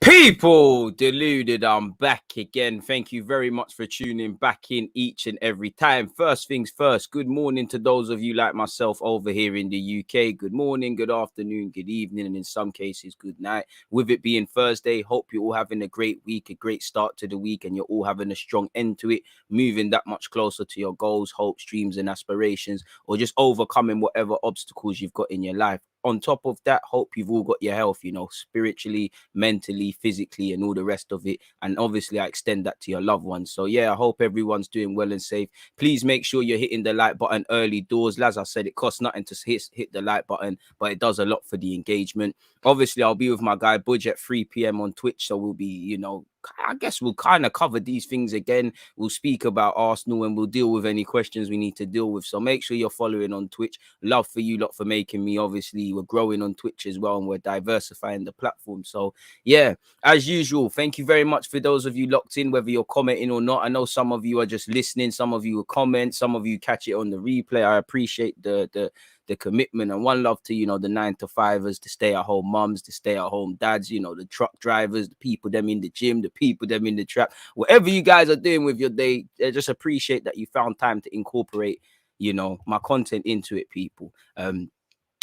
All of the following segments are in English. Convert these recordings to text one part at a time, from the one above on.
People, Deluded, I'm back again. Thank you very much for tuning back in each and every time. First things first, good morning to those of you like myself over here in the UK. Good morning, good afternoon, good evening, and in some cases, good night. With it being Thursday, hope you're all having a great week, a great start to the week, and you're all having a strong end to it, moving that much closer to your goals, hopes, dreams, and aspirations, or just overcoming whatever obstacles you've got in your life. On top of that, hope you've all got your health, you know, spiritually, mentally, physically, and all the rest of it. And obviously, I extend that to your loved ones. So, yeah, I hope everyone's doing well and safe. Please make sure you're hitting the like button early doors. As I said, it costs nothing to hit the like button, but it does a lot for the engagement. Obviously, I'll be with my guy Budge at 3 p.m. on Twitch. So we'll be, you know, I guess we'll kind of cover these things again. We'll speak about Arsenal and we'll deal with any questions we need to deal with. So make sure you're following on Twitch. Love for you lot for making me. Obviously, we're growing on Twitch as well and we're diversifying the platform. So yeah, as usual, thank you very much for those of you locked in, whether you're commenting or not. I know some of you are just listening. Some of you will comment. Some of you catch it on the replay. I appreciate the commitment, and one love to, you know, the 9-to-5ers, the stay-at-home mums, the stay-at-home dads, you know, the truck drivers, the people them in the gym, the people them in the trap, whatever you guys are doing with your day. I just appreciate that you found time to incorporate, you know, my content into it, people.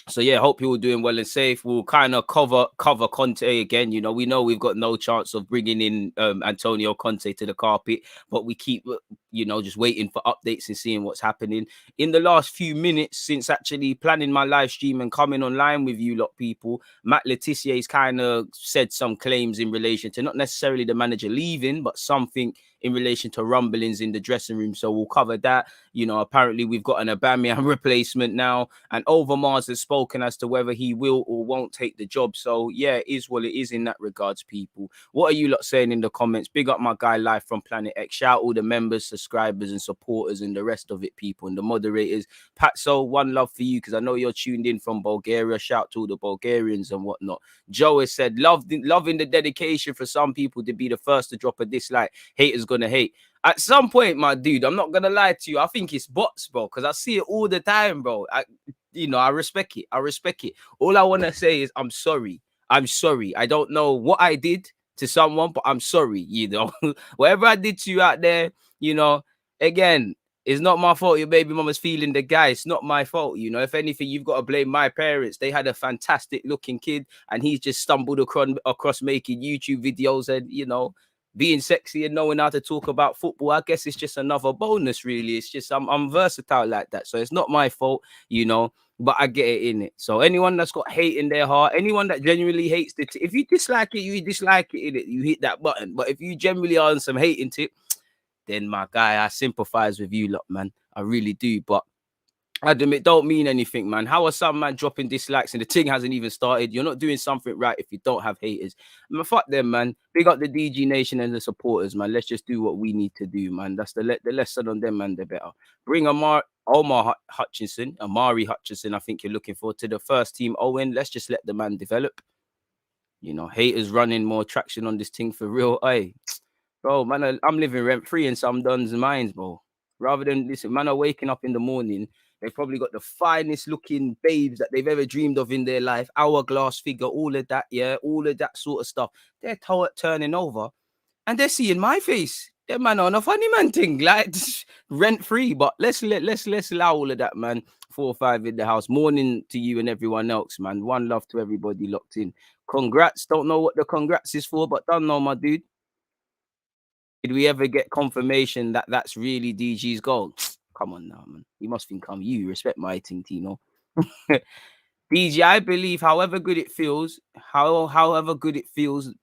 So yeah, hope you're all doing well and safe. We'll kind of cover Conte again. You know we've got no chance of bringing in Antonio Conte to the carpet, but we keep, you know, just waiting for updates and seeing what's happening. In the last few minutes since actually planning my live stream and coming online with you lot, people, Matt Letizier's kind of said some claims in relation to not necessarily the manager leaving, but something in relation to rumblings in the dressing room. So we'll cover that. You know, apparently we've got an Aubameyang replacement now, and Overmars has spoken as to whether he will or won't take the job. So yeah, it is what it is in that regards, people. What are you lot saying in the comments? Big up my guy live from Planet X. Shout all the members, subscribers, and supporters and the rest of it, people, and the moderators. Patso, one love for you because I know you're tuned in from Bulgaria. Shout to all the Bulgarians and whatnot. Joe has said, loving the dedication for some people to be the first to drop a dislike. Haters gonna hate. At some point, my dude, I'm not gonna lie to you, I think it's bots, bro, because I see it all the time, bro. I respect it. I respect it. All I want to say is I'm sorry. I don't know what I did to someone, but I'm sorry, you know. Whatever I did to you out there, you know, again, it's not my fault your baby mama's feeling the guy. It's not my fault, you know. If anything, you've got to blame my parents. They had a fantastic looking kid and he's just stumbled across making YouTube videos and, you know, being sexy and knowing how to talk about football. I guess it's just another bonus, really. It's just I'm versatile like that. So it's not my fault, you know, but I get it in it. So anyone that's got hate in their heart, anyone that genuinely hates it, if you dislike it, you dislike it in it. You hit that button. But if you generally are on some hating tip, then my guy, I sympathize with you lot, man. I really do. But I admit, don't mean anything, man. How are some man dropping dislikes and the thing hasn't even started? You're not doing something right if you don't have haters. Man, fuck them, man. Big up the DG Nation and the supporters, man. Let's just do what we need to do, man. That's the lesson on them, man. They're better. Bring Amari Hutchinson, I think you're looking for, to the first team. Owen, let's just let the man develop. You know, haters running more traction on this thing for real. Hey, bro, man, I'm living rent free in some duns' minds, bro. Rather than listen, man, are waking up in the morning. They've probably got the finest looking babes that they've ever dreamed of in their life. Hourglass figure, all of that, yeah, all of that sort of stuff. They're turning over and they're seeing my face. That man on a funny man thing, like rent free. But let's allow all of that, man. 4 or 5 in the house. Morning to you and everyone else, man. One love to everybody locked in. Congrats. Don't know what the congrats is for, but don't know, my dude. Did we ever get confirmation that that's really DG's goal? Come on now, man. You must think I'm you. Respect my thing, Tino. DG, I believe however good it feels,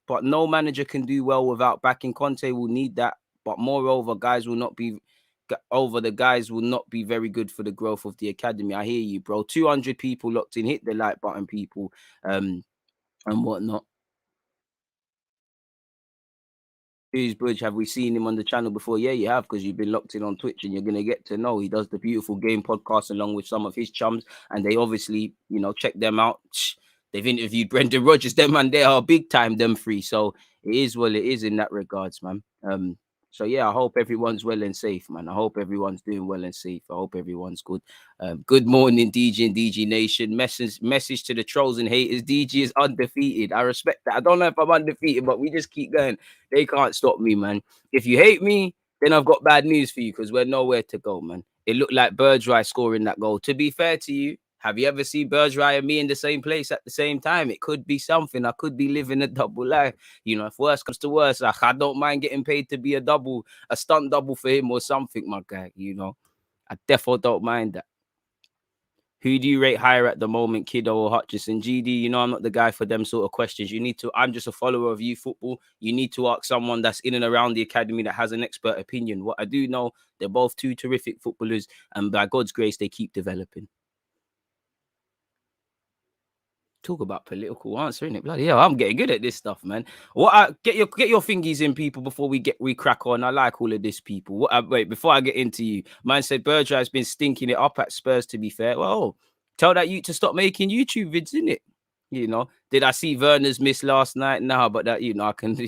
but no manager can do well without backing. Conte will need that. But moreover, guys will not be over the guys will not be very good for the growth of the academy. I hear you, bro. 200 people locked in. Hit the like button, people, and whatnot. Who's Budge? Have we seen him on the channel before? Yeah, you have, because you've been locked in on Twitch and you're going to get to know. He does the Beautiful Game podcast along with some of his chums, and they obviously, check them out. They've interviewed Brendan Rodgers. Them, and they are big time, them three. So it is what it is in that regards, man. So yeah, I hope everyone's well and safe, man. I hope everyone's doing well and safe. I hope everyone's good. Good morning, DG and DG Nation. Message to the trolls and haters. DG is undefeated. I respect that. I don't know if I'm undefeated, but we just keep going. They can't stop me, man. If you hate me, then I've got bad news for you, because we're nowhere to go, man. It looked like Bergwijn scoring that goal. To be fair to you, have you ever seen Bergwijn and me in the same place at the same time? It could be something. I could be living a double life. If worse comes to worse, I don't mind getting paid to be a stunt double for him or something, my guy. I definitely don't mind that. Who do you rate higher at the moment, Kiddo or Hutchison? GD, I'm not the guy for them sort of questions. I'm just a follower of you football. You need to ask someone that's in and around the academy that has an expert opinion. What I do know, they're both two terrific footballers, and by God's grace, they keep developing. Talk about political answer, innit? Bloody hell, I'm getting good at this stuff, man. Get your fingies in, people, before we crack on. I like all of this, people. Wait, before I get into you, man said Bergwijn's been stinking it up at Spurs, to be fair. Well, tell that you to stop making YouTube vids, innit? Did I see Werner's miss last night? No, but that, I can.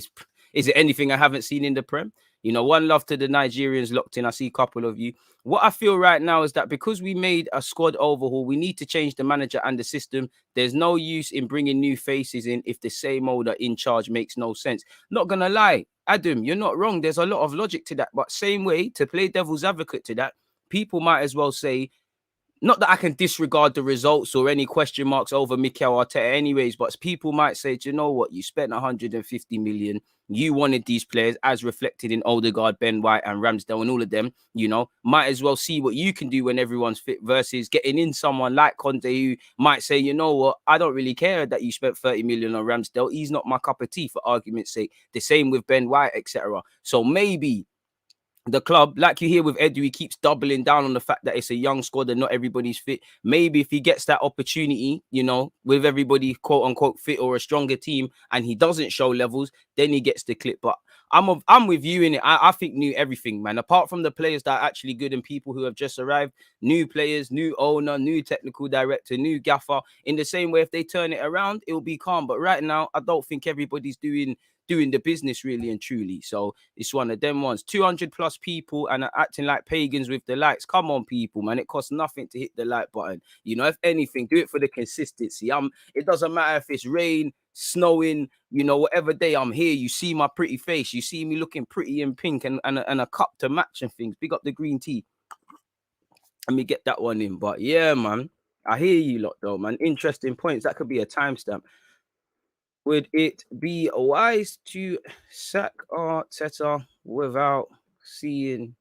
Is it anything I haven't seen in the Prem? One love to the Nigerians locked in. I see a couple of you. What I feel right now is that because we made a squad overhaul, we need to change the manager and the system. There's no use in bringing new faces in if the same old are in charge. Makes no sense. Not going to lie, Adam, you're not wrong. There's a lot of logic to that. But same way, to play devil's advocate to that, people might as well say, not that I can disregard the results or any question marks over Mikel Arteta anyways, but people might say, do you know what? You spent 150 million. You wanted these players, as reflected in Odegaard, Ben White and Ramsdale and all of them, might as well see what you can do when everyone's fit, versus getting in someone like Conte who might say, you know what? I don't really care that you spent 30 million on Ramsdale. He's not my cup of tea, for argument's sake. The same with Ben White, etc. So maybe the club, like you hear with Edu, he keeps doubling down on the fact that it's a young squad and not everybody's fit. Maybe if he gets that opportunity, with everybody quote unquote fit or a stronger team, and he doesn't show levels, then he gets the clip. But I'm with you in it. I think new everything, man. Apart from the players that are actually good and people who have just arrived, new players, new owner, new technical director, new gaffer. In the same way, if they turn it around, it'll be calm. But right now, I don't think everybody's doing the business really and truly. So it's one of them ones. 200 plus people and are acting like pagans with the likes. Come on, people, man. It costs nothing to hit the like button. If anything, do it for the consistency. It doesn't matter if it's rain, snowing, whatever day I'm here, you see my pretty face. You see me looking pretty in pink and a cup to match and things. Big up the green tea. Let me get that one in. But yeah, man, I hear you lot though, man. Interesting points. That could be a timestamp. Would it be wise to sack Arteta without seeing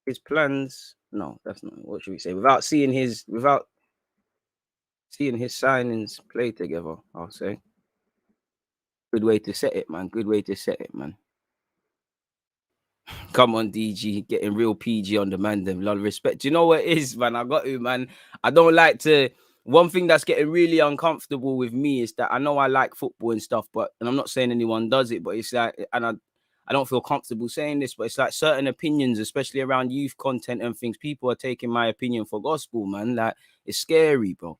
his plans? No, that's not. What should we say? Without seeing his signings play together, I'll say. Good way to set it, man. Good way to set it, man. Come on, DG, getting real PG on the man. Them, lot of respect. Do you know what it is, man? I got you, man. I don't like to. One thing that's getting really uncomfortable with me is that I know I like football and stuff, and I'm not saying anyone does it, but it's like, and I don't feel comfortable saying this, but it's like certain opinions, especially around youth content and things, people are taking my opinion for gospel, man. Like, it's scary, bro.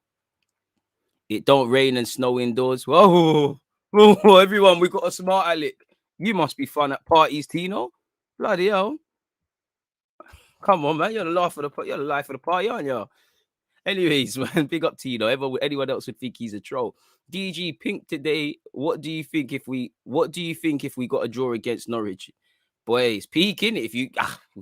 It don't rain and snow indoors. Whoa, whoa, everyone, we got a smart Alec. You must be fun at parties, Tino. Bloody hell. Come on, man. You're the life of the party, aren't you? Anyways, man, big up to you, though. Anyone else would think he's a troll. DG Pink today. What do you think if we got a draw against Norwich? Boy, it's peaking. If we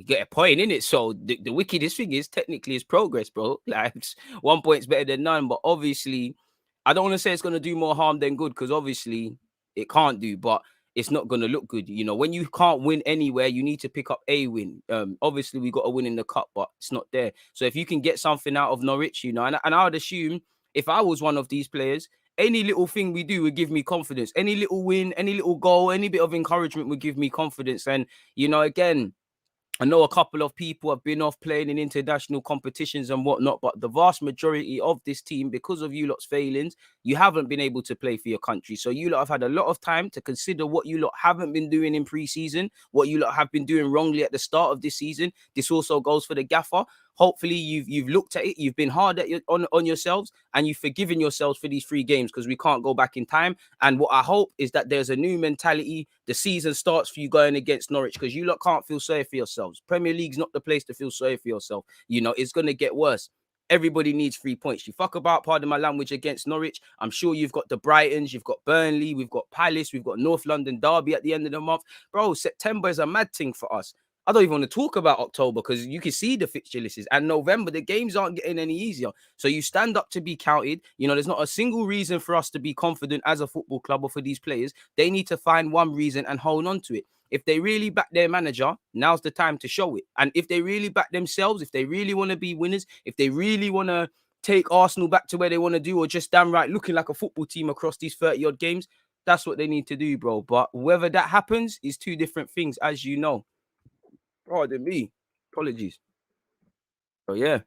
get a point in it. So the wickedest thing is technically it's progress, bro. Like 1 point's better than none. But obviously, I don't want to say it's gonna do more harm than good, because obviously it can't do, but it's not going to look good. When you can't win anywhere, you need to pick up a win. Obviously, we got a win in the cup, but it's not there. So if you can get something out of Norwich, and I would assume if I was one of these players, any little thing we do would give me confidence. Any little win, any little goal, any bit of encouragement would give me confidence. And, again, I know a couple of people have been off playing in international competitions and whatnot, but the vast majority of this team, because of you lot's failings, you haven't been able to play for your country. So you lot have had a lot of time to consider what you lot haven't been doing in pre-season, what you lot have been doing wrongly at the start of this season. This also goes for the gaffer. Hopefully you've looked at it, you've been hard at on yourselves, and you've forgiven yourselves for these 3 games, because we can't go back in time. And what I hope is that there's a new mentality. The season starts for you going against Norwich, because you lot can't feel sorry for yourselves. Premier League's not the place to feel sorry for yourself. You know, it's going to get worse. Everybody needs 3 points. You fuck about, pardon my language, against Norwich. I'm sure you've got the Brightons, you've got Burnley, we've got Palace, we've got North London Derby at the end of the month. Bro, September is a mad thing for us. I don't even want to talk about October, because you can see the fixture lists. And November, the games aren't getting any easier. So you stand up to be counted. You know, there's not a single reason for us to be confident as a football club or for these players. They need to find one reason and hold on to it. If they really back their manager, now's the time to show it. And if they really back themselves, if they really want to be winners, if they really want to take Arsenal back to where they want to do, or just damn right looking like a football team across these 30-odd games, that's what they need to do, bro. But whether that happens is 2 different things, as you know. Pardon me. Apologies. Oh, yeah.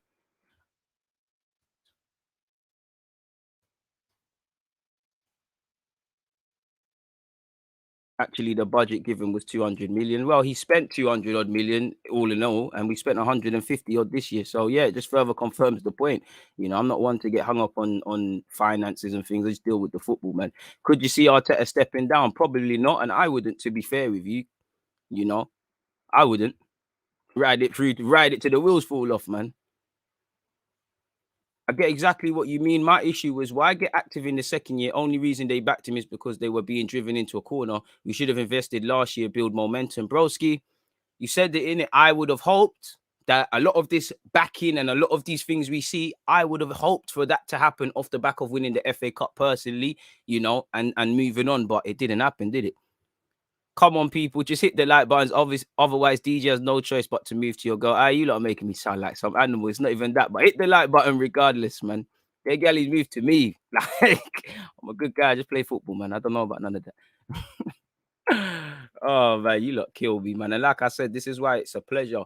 Actually, the budget given was 200 million. Well, he spent 200 odd million all in all, and we spent 150 odd this year. So yeah, it just further confirms the point. You know, I'm not one to get hung up on finances and things. I just deal with the football, man. Could you see Arteta stepping down? Probably not, and I wouldn't. To be fair with you, you know, I wouldn't ride it to the wheels fall off, man. I get exactly what you mean. My issue was why get active in the second year. Only reason they backed him is because they were being driven into a corner. We should have invested last year, build momentum. Broski, you said it in it. I would have hoped that a lot of this backing and a lot of these things we see, I would have hoped for that to happen off the back of winning the FA Cup personally, you know, and moving on. But it didn't happen, did it? Come on, people, just hit the like buttons. Otherwise, DJ has no choice but to move to your girl. Ah, you lot are making me sound like some animal. It's not even that, but hit the like button regardless, man. They galleys move to me. Like, I'm a good guy. I just play football, man. I don't know about none of that. Oh man, you lot kill me, man. And like I said, this is why it's a pleasure.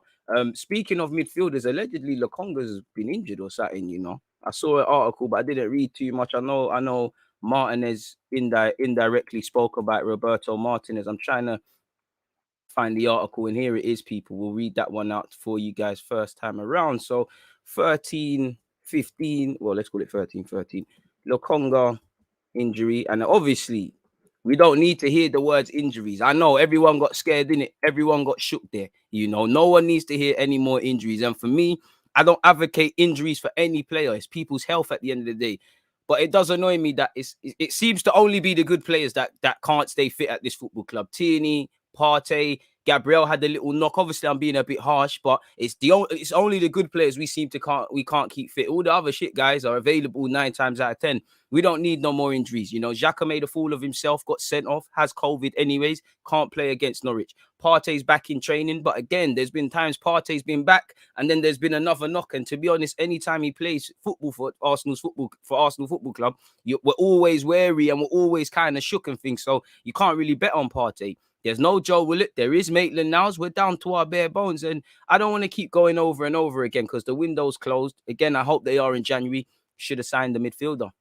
Speaking of midfielders, allegedly Lokonga's been injured or something. You know, I saw an article, but I didn't read too much. I know. Martinez indirectly spoke about Roberto Martinez. I'm trying to find the article, and here it is, people. We'll read that one out for you guys first time around. So 13, 15, well, let's call it 13, 13. Lokonga injury, and obviously we don't need to hear the words injuries. I know everyone got scared in it, everyone got shook there. You know, no one needs to hear any more injuries. And for me, I don't advocate injuries for any player. It's people's health at the end of the day. But it does annoy me that it seems to only be the good players that can't stay fit at this football club. Tierney, Partey, Gabriel had a little knock. Obviously, I'm being a bit harsh, but it's only the good players we can't keep fit. All the other shit guys are available 9 times out of 10. We don't need no more injuries. You know, Xhaka made a fool of himself, got sent off, has COVID anyways, can't play against Norwich. Partey's back in training, but again, there's been times Partey's been back, and then there's been another knock. And to be honest, anytime he plays football for Arsenal Football Club, we're always wary and we're always kind of shook and things. So you can't really bet on Partey. There's no Joe Willett. There is Maitland Niles. We're down to our bare bones. And I don't want to keep going over and over again because the window's closed. Again, I hope they are in January. Should have signed the midfielder.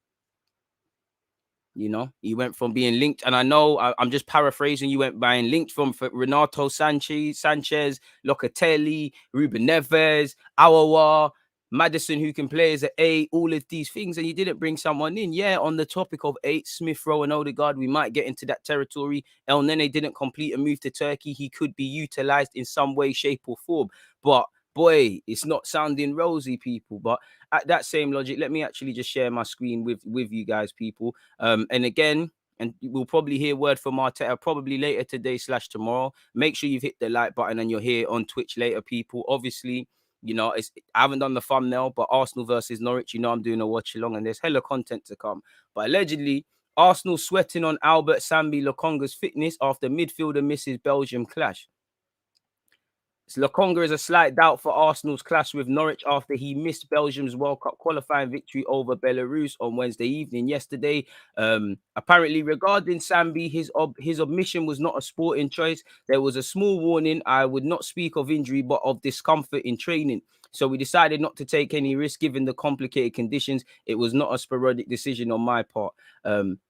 You know, he went from being linked, and I know I'm just paraphrasing. You went buying linked from Renato Sanchez, Locatelli, Ruben Neves, Awawa, Madison, who can play as an 8, all of these things, and you didn't bring someone in. Yeah, on the topic of 8, Smith Rowe and Odegaard, we might get into that territory. El Nene didn't complete a move to Turkey. He could be utilized in some way, shape, or form, but boy, it's not sounding rosy, people. But at that same logic, let me actually just share my screen with you guys, people. And again, and we'll probably hear word from Arteta probably later today / tomorrow. Make sure you've hit the like button and you're here on Twitch later, people. Obviously, you know, I haven't done the thumbnail, but Arsenal versus Norwich, you know, I'm doing a watch along and there's hella content to come. But allegedly, Arsenal sweating on Albert Sambi Lokonga's fitness after midfielder misses Belgium clash. Lokonga is a slight doubt for Arsenal's clash with Norwich after he missed Belgium's World Cup qualifying victory over Belarus on Wednesday evening yesterday. Apparently, regarding Sambi, his omission was not a sporting choice. There was a small warning. I would not speak of injury, but of discomfort in training. So we decided not to take any risk given the complicated conditions. It was not a sporadic decision on my part.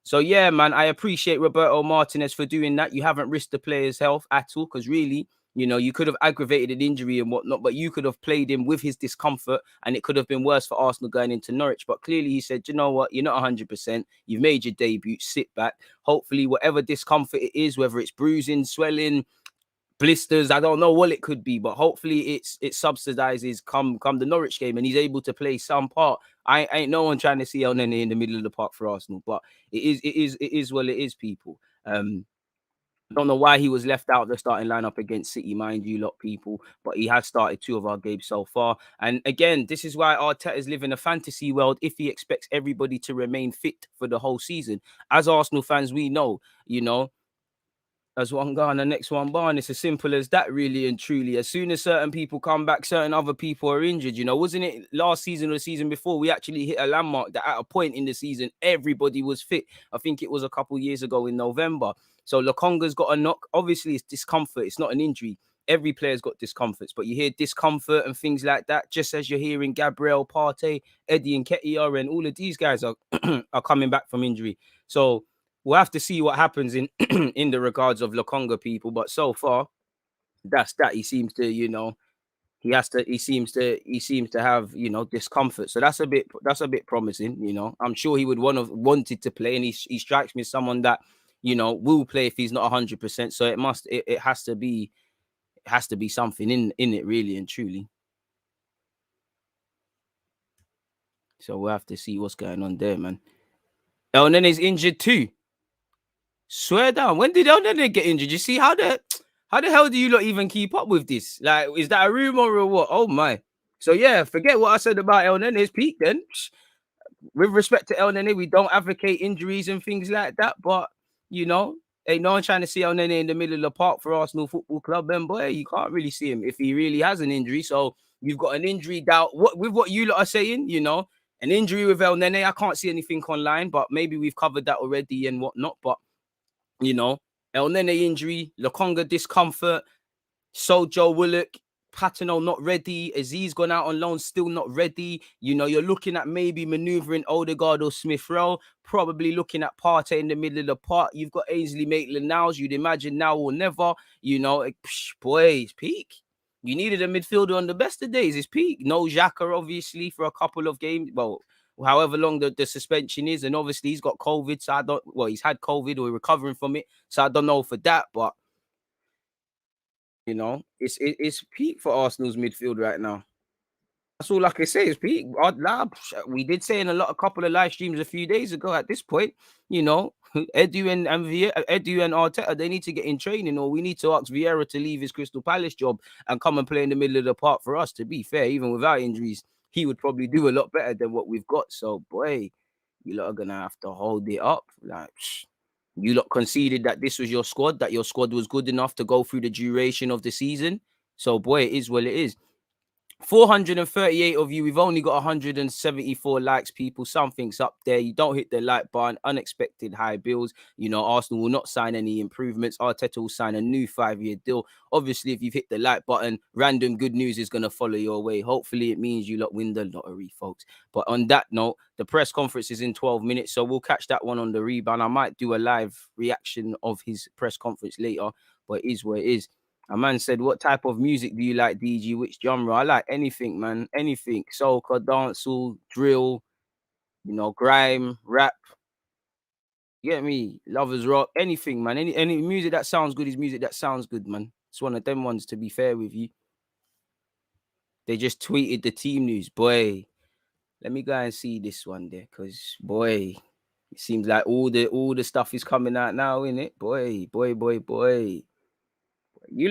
So yeah, man, I appreciate Roberto Martinez for doing that. You haven't risked the player's health at all, because really, you know, you could have aggravated an injury and whatnot, but you could have played him with his discomfort and it could have been worse for Arsenal going into Norwich. But clearly he said, you know what, you're not 100%. You've made your debut. Sit back. Hopefully, whatever discomfort it is, whether it's bruising, swelling, blisters, I don't know what it could be, but hopefully it subsidizes come the Norwich game and he's able to play some part. I ain't no one trying to see El Nene in the middle of the park for Arsenal, but it is what it is, people. Don't know why he was left out of the starting lineup against City, mind you, lot people. But he has started 2 of our games so far. And again, this is why Arteta is living a fantasy world if he expects everybody to remain fit for the whole season. As Arsenal fans, we know, you know, as one gone, the next one barn. It's as simple as that, really and truly. As soon as certain people come back, certain other people are injured. You know, wasn't it last season or the season before? We actually hit a landmark that at a point in the season, everybody was fit. I think it was a couple years ago in November. So Lokonga's got a knock. Obviously, it's discomfort. It's not an injury. Every player's got discomforts, but you hear discomfort and things like that, just as you're hearing Gabriel, Partey, Eddie and TAKEHIRO, and all of these guys are are coming back from injury. So we'll have to see what happens in in the regards of Lokonga, people. But so far, that's that. He seems to, you know, he seems to have, you know, discomfort. So that's a bit promising. You know, I'm sure he would wanted to play, and he strikes me as someone that, you know, will play if he's not 100%. So it has to be something in it, really and truly. So we'll have to see what's going on there, man. El Nene's injured too. Swear down. When did El Nene get injured? You see how the hell do you lot even keep up with this? Like, is that a rumor or what? Oh my. So yeah, forget what I said about El Nene's peak then. With respect to El Nene, we don't advocate injuries and things like that, but you know, ain't no one trying to see El Nene in the middle of the park for Arsenal Football Club. Then boy, you can't really see him if he really has an injury. So you've got an injury doubt. What you lot are saying, you know, an injury with El Nene, I can't see anything online, but maybe we've covered that already and whatnot. But you know, El Nene injury, Lokonga discomfort, Joe Willock, Patino not ready, Aziz gone out on loan, still not ready. You know, you're looking at maybe manoeuvring Odegaard or Smith Rowe, probably looking at Partey in the middle of the park. You've got Ainsley Maitland-Niles, you'd imagine now or never. You know, boy, it's peak. You needed a midfielder on the best of days. It's peak. No Xhaka, obviously, for a couple of games. Well, however long the suspension is, and obviously he's got COVID, so I don't. Well, he's had COVID or recovering from it, so I don't know for that. But you know, it's peak for Arsenal's midfield right now. That's all I can say. It's peak. We did say in a couple of live streams a few days ago. At this point, you know, Edu and Arteta, they need to get in training, or we need to ask Vieira to leave his Crystal Palace job and come and play in the middle of the park for us. To be fair, even without injuries, he would probably do a lot better than what we've got. So, boy, you lot are gonna have to hold it up. Like, you lot conceded that this was your squad, that your squad was good enough to go through the duration of the season. So, boy, it is what it is. 438 of you. We've only got 174 likes, people. Something's up there. You don't hit the like button. Unexpected high bills. You know, Arsenal will not sign any improvements. Arteta will sign a new 5-year deal. Obviously, if you've hit the like button, random good news is going to follow your way. Hopefully, it means you lot win the lottery, folks. But on that note, the press conference is in 12 minutes, so we'll catch that one on the rebound. I might do a live reaction of his press conference later, but it is what it is. A man said, what type of music do you like, DG? Which genre? I like anything, man. Anything. Soca, dancehall, drill, you know, grime, rap. You get me? Lovers rock, anything, man. Any music that sounds good is music that sounds good, man. It's one of them ones, to be fair with you. They just tweeted the team news. Boy, let me go and see this one there, because, boy, it seems like all the stuff is coming out now, innit? Boy. Do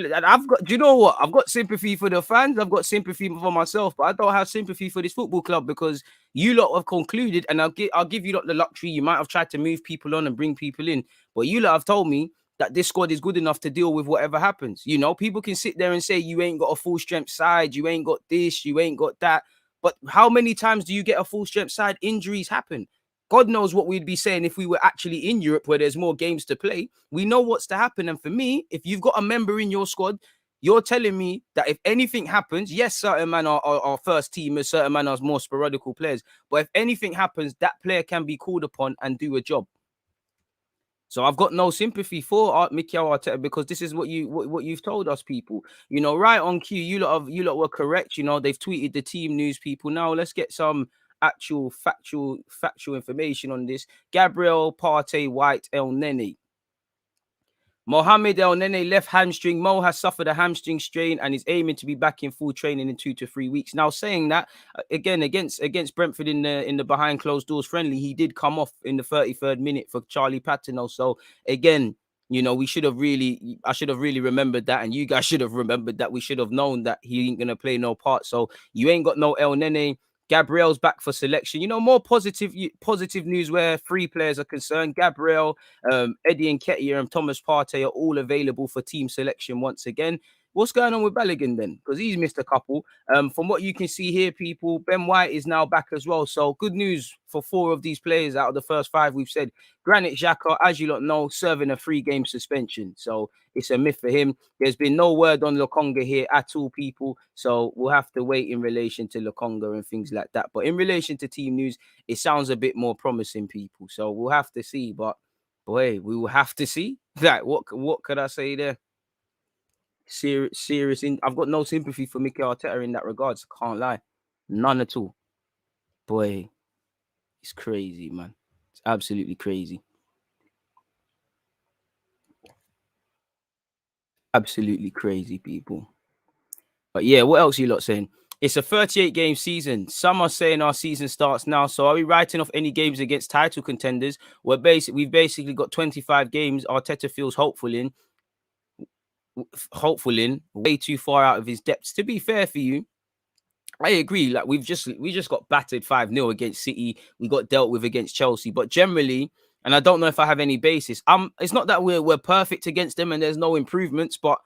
you know what? I've got sympathy for the fans. I've got sympathy for myself, but I don't have sympathy for this football club, because you lot have concluded, and I'll give you lot the luxury. You might have tried to move people on and bring people in, but you lot have told me that this squad is good enough to deal with whatever happens. You know, people can sit there and say you ain't got a full strength side, you ain't got this, you ain't got that. But how many times do you get a full strength side? Injuries happen. God knows what we'd be saying if we were actually in Europe where there's more games to play. We know what's to happen. And for me, if you've got a member in your squad, you're telling me that if anything happens, yes, certain men are first teamers, certain men are more sporadical players. But if anything happens, that player can be called upon and do a job. So I've got no sympathy for Mikel Arteta because this is what you've told us, people. You know, right on cue. You lot were correct. You know, they've tweeted the team news, people. Now let's get some actual factual information on this. Gabriel Partey White El Nene. Mohamed El Nene left hamstring. Mo has suffered a hamstring strain and is aiming to be back in full training in 2 to 3 weeks. Now, saying that again against Brentford in the behind closed doors friendly, he did come off in the 33rd minute for Charlie Patino. So again, you know, I should have really remembered that, and you guys should have remembered that. We should have known that he ain't gonna play no part. So you ain't got no El Nene. Gabriel's back for selection. You know, more positive news where 3 players are concerned. Gabriel, Eddie Nketiah and Thomas Partey are all available for team selection once again. What's going on with Balogun then? Because he's missed a couple. From what you can see here, people, Ben White is now back as well. So good news for 4 of these players out of the first 5 we've said. Granit Xhaka, as you lot know, serving a 3-game suspension. So it's a myth for him. There's been no word on LOKONGA here at all, people. So we'll have to wait in relation to LOKONGA and things like that. But in relation to team news, it sounds a bit more promising, people. So we'll have to see. But boy, we will have to see. Like, what could I say there? Serious. I've got no sympathy for Mikel Arteta in that regards. Can't lie, none at all. Boy, it's crazy, man. It's absolutely crazy. Absolutely crazy, people. But yeah, what else are you lot saying? It's a 38-game season. Some are saying our season starts now. So are we writing off any games against title contenders? We've basically got 25 games Arteta feels hopeful in. Way too far out of his depths. To be fair for you, I agree. Like we just got battered 5-0 against City. We got dealt with against Chelsea. But generally, and I don't know if I have any basis. It's not that we're perfect against them and there's no improvements, but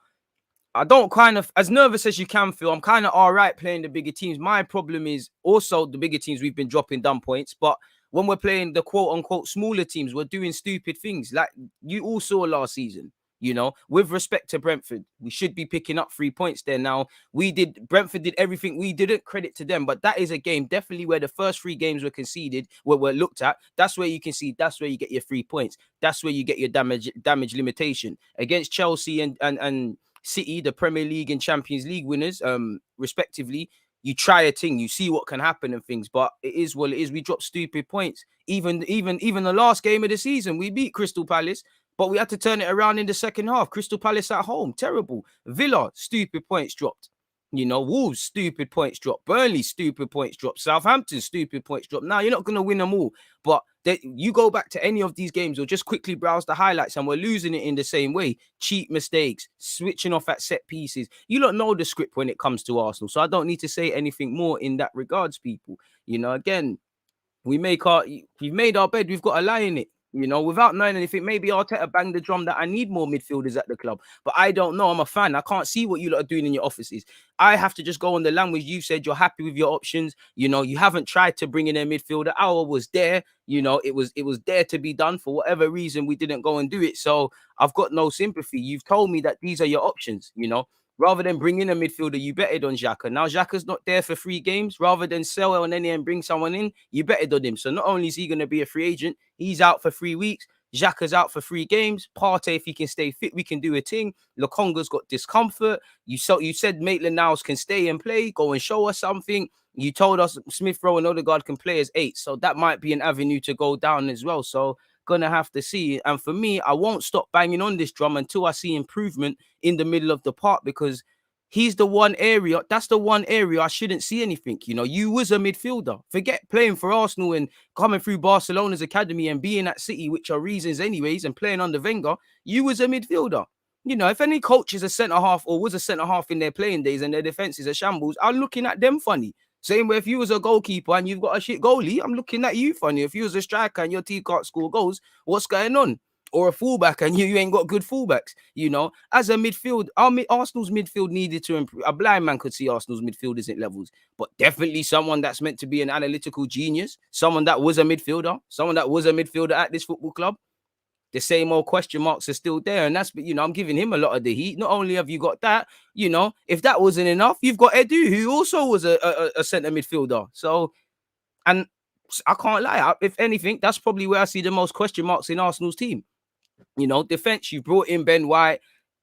I don't kind of, as nervous as you can feel, I'm kind of all right playing the bigger teams. My problem is also the bigger teams, we've been dropping down points. But when we're playing the quote unquote smaller teams, we're doing stupid things like you all saw last season. You know, with respect to Brentford, we should be picking up 3 points there. Now, Brentford did everything we didn't, credit to them, but that is a game definitely where the first 3 games were conceded, were looked at. That's where you can see, that's where you get your 3 points. That's where you get your damage limitation. Against Chelsea and City, the Premier League and Champions League winners, respectively, you try a thing, you see what can happen and things, but it is what it is. We dropped stupid points. Even the last game of the season, we beat Crystal Palace, but we had to turn it around in the second half. Crystal Palace at home, terrible. Villa, stupid points dropped. You know, Wolves, stupid points dropped. Burnley, stupid points dropped. Southampton, stupid points dropped. Now, you're not going to win them all. But you go back to any of these games or just quickly browse the highlights and we're losing it in the same way. Cheap mistakes, switching off at set pieces. You don't know the script when it comes to Arsenal. So I don't need to say anything more in that regards, people. You know, again, we've made our bed. We've got to lie in it. You know, without knowing anything, maybe Arteta banged the drum that I need more midfielders at the club. But I don't know. I'm a fan. I can't see what you lot are doing in your offices. I have to just go on the language. You said you're happy with your options. You know, you haven't tried to bring in a midfielder. Our was there. You know, it was there to be done. For whatever reason, we didn't go and do it. So I've got no sympathy. You've told me that these are your options, you know. Rather than bring in a midfielder, you betted on Xhaka. Now Xhaka's not there for 3 games. Rather than sell El Nene and bring someone in, you betted on him. So not only is he going to be a free agent, he's out for 3 weeks. Xhaka's out for 3 games. Partey, if he can stay fit, we can do a thing. Lokonga's got discomfort. You said Maitland-Niles can stay and play. Go and show us something. You told us Smith Rowe and Odegaard can play as 8. So that might be an avenue to go down as well. So gonna have to see. And for me, I won't stop banging on this drum until I see improvement in the middle of the park, because he's the one area, that's the one area I shouldn't see anything. You know, you was a midfielder. Forget playing for Arsenal and coming through Barcelona's academy and being at City, which are reasons anyways, and playing under Wenger. You was a midfielder. You know, if any coach is a centre-half or was a centre-half in their playing days and their defence is a shambles, I'm looking at them funny. Same way if you was a goalkeeper and you've got a shit goalie, I'm looking at you funny. If you was a striker and your team can't score goals, what's going on? or a fullback, and you ain't got good fullbacks. You know, as a midfield, Arsenal's midfield needed to improve. A blind man could see Arsenal's midfield isn't levels, but definitely someone that's meant to be an analytical genius, someone that was a midfielder at this football club. The same old question marks are still there, and that's, you know, I'm giving him a lot of the heat. Not only have you got that, you know, if that wasn't enough, you've got Edu, who also was a centre midfielder. So, and I can't lie, if anything, that's probably where I see the most question marks in Arsenal's team. You know, defense, you brought in Ben White.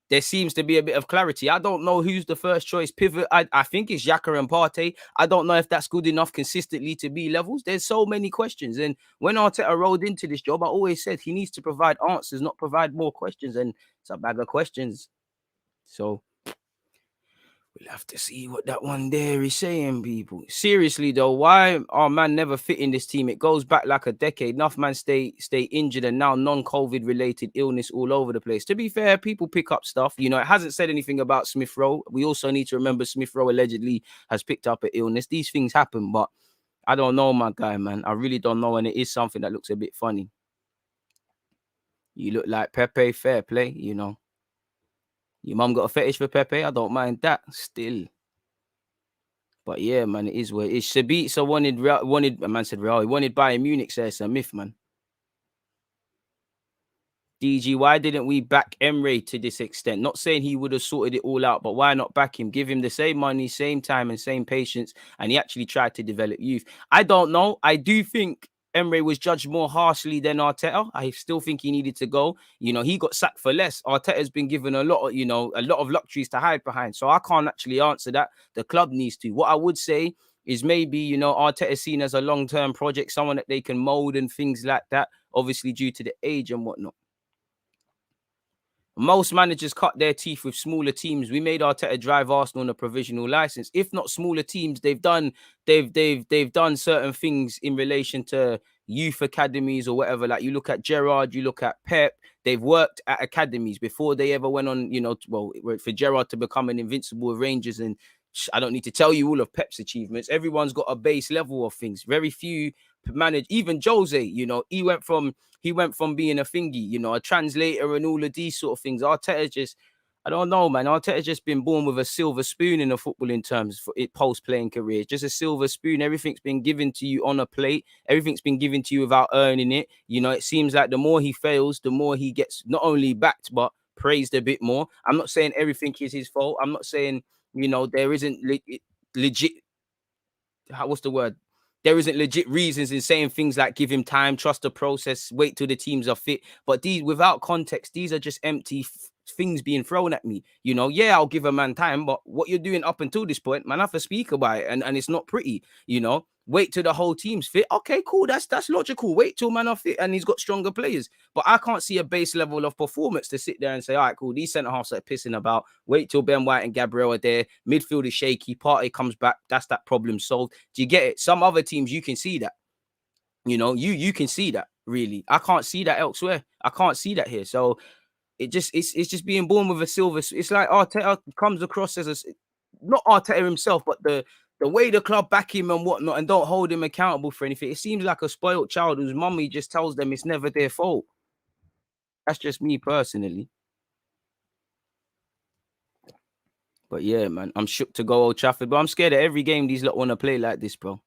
There seems to be a bit of clarity. I don't know who's the first choice pivot. I think it's Xhaka and Partey. I don't know if that's good enough consistently to be levels. There's so many questions. And when Arteta rolled into this job, I always said he needs to provide answers, not provide more questions. And it's a bag of questions. So we'll have to see what that one there is saying, people. Seriously, though, why are man never fit in this team? It goes back like a decade. Enough man stay injured, and now non-COVID related illness all over the place. To be fair, people pick up stuff. You know, it hasn't said anything about Smith Rowe. We also need to remember Smith Rowe allegedly has picked up an illness. These things happen, but I don't know, my guy, man. I really don't know, and it is something that looks a bit funny. You look like Pepe, fair play, you know. Your mum got a fetish for Pepe. I don't mind that still. But yeah, man, it is what it is. Sabitzer wanted, a man said Real. He wanted Bayern Munich, so it's a myth, man. DG, why didn't we back Emre to this extent? Not saying he would have sorted it all out, but why not back him? Give him the same money, same time, and same patience. And he actually tried to develop youth. I don't know. I do think Emre was judged more harshly than Arteta. I still think he needed to go. You know, he got sacked for less. Arteta's been given a lot of, you know, a lot of luxuries to hide behind. So I can't actually answer that. The club needs to. What I would say is maybe, you know, Arteta is seen as a long-term project, someone that they can mold and things like that, obviously due to the age and whatnot. Most managers cut their teeth with smaller teams. We made Arteta drive Arsenal on a provisional license. If not smaller teams, they've done certain things in relation to youth academies or whatever. Like you look at Gerrard, you look at Pep. They've worked at academies before they ever went on. You know, well, for Gerrard to become an invincible with Rangers, and I don't need to tell you all of Pep's achievements. Everyone's got a base level of things. Very few manage. Even Jose, you know, he went from being a thingy, you know, a translator and all of these sort of things. Arteta just, I don't know, man. Arteta just been born with a silver spoon in the footballing terms for it post-playing career. Just a silver spoon. Everything's been given to you on a plate. Everything's been given to you without earning it. You know, it seems like the more he fails, the more he gets not only backed, but praised a bit more. I'm not saying everything is his fault. I'm not saying, you know, there isn't legit, what's the word? There isn't legit reasons in saying things like give him time, trust the process, wait till the teams are fit. But these, without context, these are just empty things being thrown at me. You know, yeah, I'll give a man time, but what you're doing up until this point, man, I have to speak about it, and it's not pretty. You know, wait till the whole team's fit. Okay, cool, that's logical. Wait till man are fit and he's got stronger players. But I can't see a base level of performance to sit there and say, all right, cool, these centre halves are pissing about. Wait till Ben White and Gabriel are there. Midfield is shaky. Partey comes back. That's that problem solved. Do you get it? Some other teams you can see that. You know, you can see that. Really, I can't see that elsewhere. I can't see that here. So it's just being born with a silver. It's like Arteta comes across as not Arteta himself, but the way the club back him and whatnot, and don't hold him accountable for anything. It seems like a spoiled child whose mummy just tells them it's never their fault. That's just me personally. But yeah, man, I'm shook to go Old Trafford, but I'm scared of every game these lot want to play like this, bro.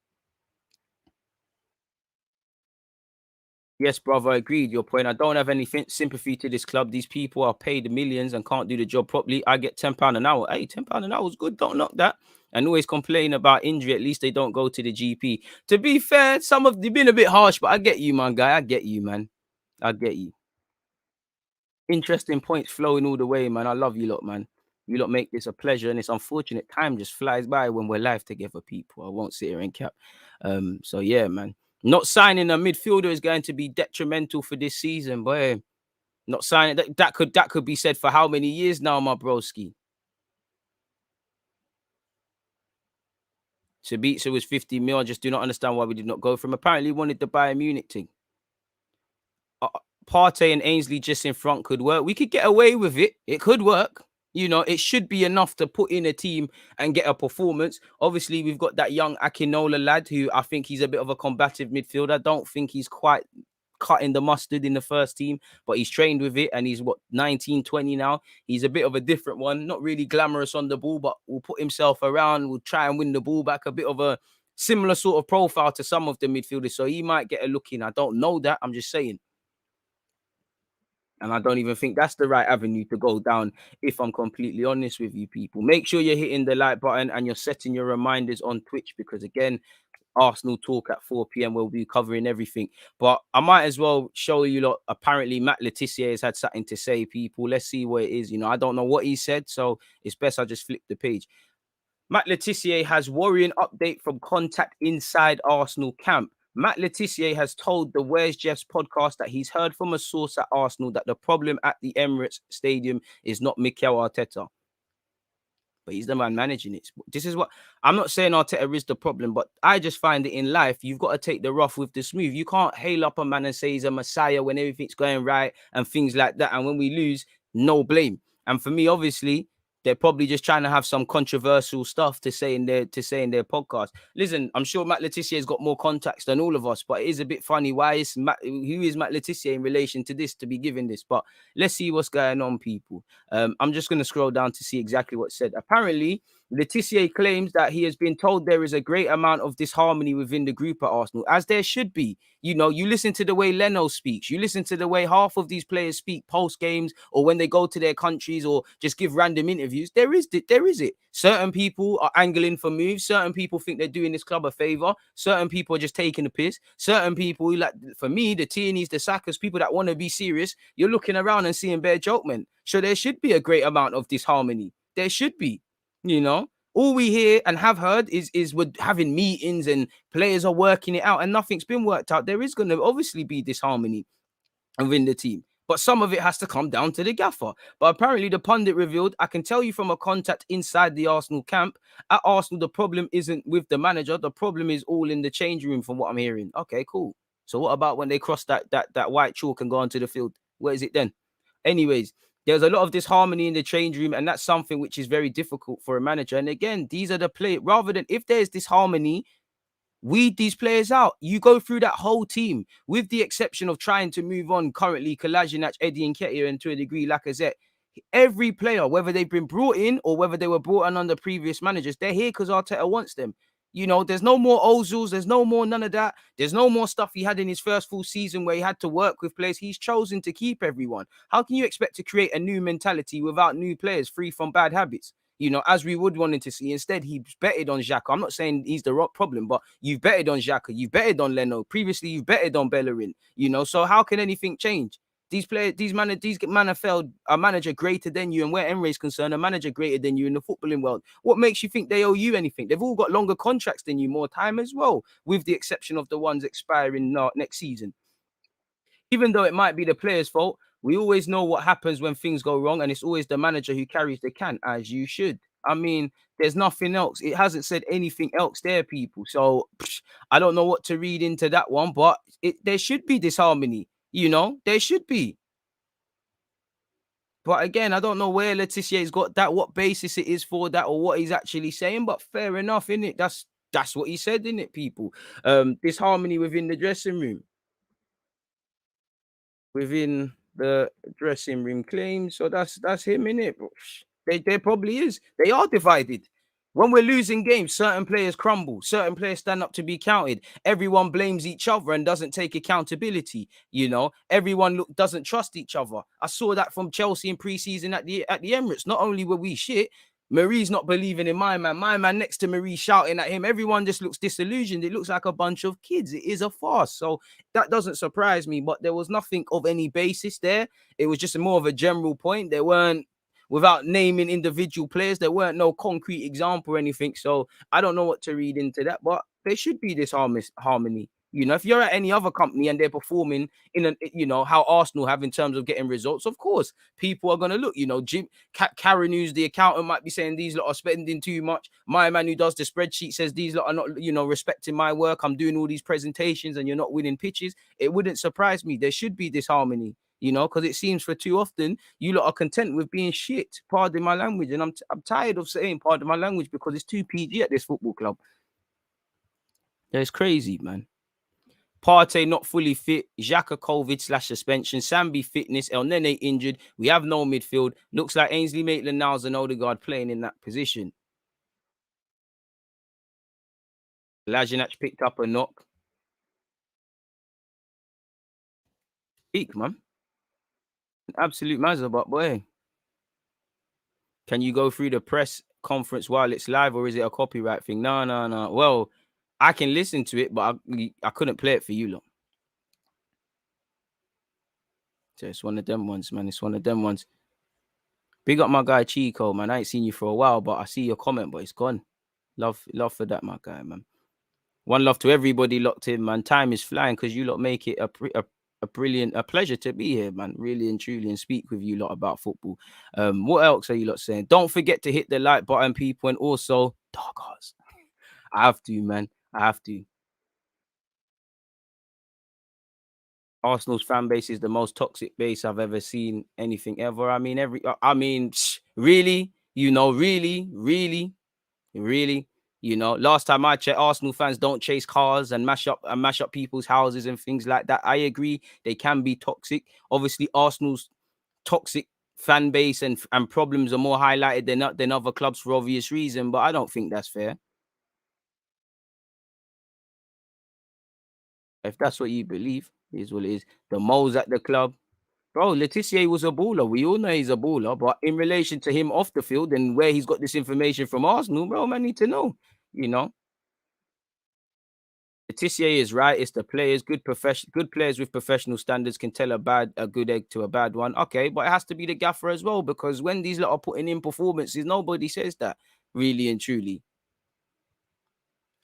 Yes, brother, I agreed your point. I don't have any sympathy to this club. These people are paid millions and can't do the job properly. I get £10 an hour. Hey, £10 an hour is good. Don't knock that. And always complain about injury. At least they don't go to the GP. To be fair, some of they've been a bit harsh, but I get you, man, guy. I get you, man. I get you. Interesting points flowing all the way, man. I love you lot, man. You lot make this a pleasure, and it's unfortunate time just flies by when we're live together, people. I won't sit here and cap. So yeah, man. Not signing a midfielder is going to be detrimental for this season, boy. Not signing that could be said for how many years now, my broski. Sabitzer was 50 mil. I just do not understand why we did not go for him. Apparently, he wanted the Bayern Munich thing. Partey and Ainsley just in front could work. We could get away with it. It could work. You know, it should be enough to put in a team and get a performance. Obviously, we've got that young Akinola lad who I think he's a bit of a combative midfielder. I don't think he's quite cutting the mustard in the first team, but he's trained with it and he's what 19, 20 now. He's a bit of a different one, not really glamorous on the ball, but will put himself around, will try and win the ball back, a bit of a similar sort of profile to some of the midfielders. So he might get a look in. I don't know that. I'm just saying. And I don't even think that's the right avenue to go down, if I'm completely honest with you people. Make sure you're hitting the like button and you're setting your reminders on Twitch because, again, Arsenal talk at 4 p.m. We'll be covering everything. But I might as well show you lot. Apparently, Matt Letizia has had something to say, people. Let's see what it is. You know, I don't know what he said, so it's best I just flip the page. Matt Letizia has worrying update from contact inside Arsenal camp. Matt Letizia has told the Where's Jeff's podcast that he's heard from a source at Arsenal that the problem at the Emirates Stadium is not Mikel Arteta, but he's the man managing it. This is what I'm not saying Arteta is the problem, but I just find that in life, you've got to take the rough with the smooth. You can't hail up a man and say he's a messiah when everything's going right and things like that. And when we lose, no blame. And for me, obviously, they're probably just trying to have some controversial stuff to say in their podcast. Listen, I'm sure Matt Letizia has got more contacts than all of us, but it is a bit funny. Who is Matt Letizia in relation to this to be giving this? But let's see what's going on, people. I'm just going to scroll down to see exactly what's said. Apparently, Letizia claims that he has been told there is a great amount of disharmony within the group at Arsenal, as there should be. You know, you listen to the way Leno speaks, you listen to the way half of these players speak post games or when they go to their countries or just give random interviews. There is it. Certain people are angling for moves. Certain people think they're doing this club a favor. Certain people are just taking the piss. Certain people, like for me, the Tierney's, the Sakas, people that want to be serious, you're looking around and seeing bare joke men. So there should be a great amount of disharmony. There should be. You know, all we hear and have heard is we're having meetings and players are working it out and nothing's been worked out. There is going to obviously be disharmony within the team, but some of it has to come down to the gaffer. But apparently the pundit revealed, I can tell you from a contact inside the Arsenal camp, at Arsenal, the problem isn't with the manager. The problem is all in the change room from what I'm hearing. Okay, cool. So what about when they cross that white chalk and go onto the field? Where is it then? Anyways, there's a lot of disharmony in the change room, and that's something which is very difficult for a manager. And again, these are the play. Rather than if there's disharmony, weed these players out. You go through that whole team, with the exception of trying to move on currently, Kolasinac, Eddie Nketiah, and to a degree, Lacazette. Every player, whether they've been brought in or whether they were brought in under previous managers, they're here because Arteta wants them. You know, there's no more Ozils. There's no more none of that. There's no more stuff he had in his first full season where he had to work with players. He's chosen to keep everyone. How can you expect to create a new mentality without new players free from bad habits? You know, as we would wanted to see. Instead, he betted on Xhaka. I'm not saying he's the problem, but you've betted on Xhaka. You've betted on Leno. Previously, you've betted on Bellerin. You know, so how can anything change? These players, these man have failed a manager greater than you, and where Emre's concerned, a manager greater than you in the footballing world. What makes you think they owe you anything? They've all got longer contracts than you, more time as well, with the exception of the ones expiring next season. Even though it might be the player's fault, we always know what happens when things go wrong, and it's always the manager who carries the can, as you should. I mean, there's nothing else. It hasn't said anything else there, people. So I don't know what to read into that one, but there should be disharmony. You know, there should be. But again, I don't know where Letizier's got that, what basis it is for that, or what he's actually saying. But fair enough, innit? That's what he said, innit, people? Disharmony within the dressing room. Within the dressing room claims. So that's him, innit? There probably is. They are divided. When we're losing games, certain players crumble, certain players stand up to be counted. Everyone blames each other and doesn't take accountability. You know, everyone doesn't trust each other. I saw that from Chelsea in pre-season at the Emirates. Not only were we shit, Marie's not believing in my man next to Marie shouting at him. Everyone just looks disillusioned. It looks like a bunch of kids. It is a farce. So that doesn't surprise me, but there was nothing of any basis there. It was just more of a general point. There weren't, without naming individual players, there weren't no concrete example or anything. So I don't know what to read into that, but there should be this harmony. You know, if you're at any other company and they're performing in a, you know, how Arsenal have in terms of getting results, of course, people are going to look, you know, Karen, who's the accountant, might be saying these lot are spending too much. My man who does the spreadsheet says these lot are not, you know, respecting my work. I'm doing all these presentations and you're not winning pitches. It wouldn't surprise me. There should be this harmony, you know, because it seems for too often you lot are content with being shit. Pardon my language. And I'm tired of saying pardon my language because it's too PG at this football club. Yeah, it's crazy, man. Partey not fully fit. Xhaka COVID/suspension. Sambi fitness. El Nene injured. We have no midfield. Looks like Ainsley Maitland-Niles and Odegaard playing in that position. Lajinac picked up a knock. Peak, man. Absolute mazza, but boy. Can you go through the press conference while it's live, or is it a copyright thing? No. Well, I can listen to it, but I couldn't play it for you lot. So it's one of them ones, man. It's one of them ones. Big up my guy Chico, man. I ain't seen you for a while, but I see your comment, but it's gone. Love for that, my guy, man. One love to everybody locked in, man. Time is flying because you lot make it a brilliant, a pleasure to be here, man. Really and truly, and speak with you lot about football. What else are you lot saying? Don't forget to hit the like button, people, and also Dark Horse. I have to, man. I have to. Arsenal's fan base is the most toxic base I've ever seen anything ever. I mean, really, really, last time I checked, Arsenal fans don't chase cars and mash up people's houses and things like that. I agree, they can be toxic. Obviously, Arsenal's toxic fan base and problems are more highlighted than other clubs for obvious reason, but I don't think that's fair. If that's what you believe, it is what it is. The moles at the club. Bro, Letitia was a baller. We all know he's a baller, but in relation to him off the field and where he's got this information from Arsenal, bro, man, need to know, Letitia is right. It's the players, good players with professional standards can tell a good egg to a bad one. Okay, but it has to be the gaffer as well, because when these lot are putting in performances, nobody says that, really and truly.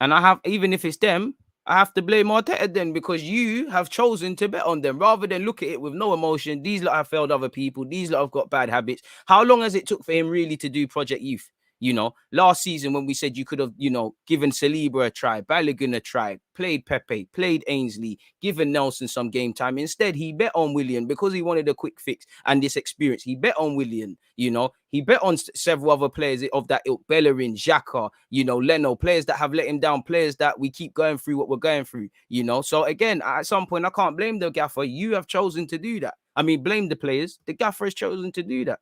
And even if it's them, I have to blame Arteta then, because you have chosen to bet on them rather than look at it with no emotion. These lot have failed other people. These lot have got bad habits. How long has it took for him really to do Project Youth? Last season when we said you could have, given Saliba a try, Balogun a try, played Pepe, played Ainsley, given Nelson some game time. Instead, he bet on Willian because he wanted a quick fix and this experience. He bet on Willian, he bet on several other players of that ilk, Bellerin, Xhaka, Leno, players that have let him down, players that we keep going through what we're going through, So again, at some point, I can't blame the gaffer. You have chosen to do that. I mean, blame the players. The gaffer has chosen to do that.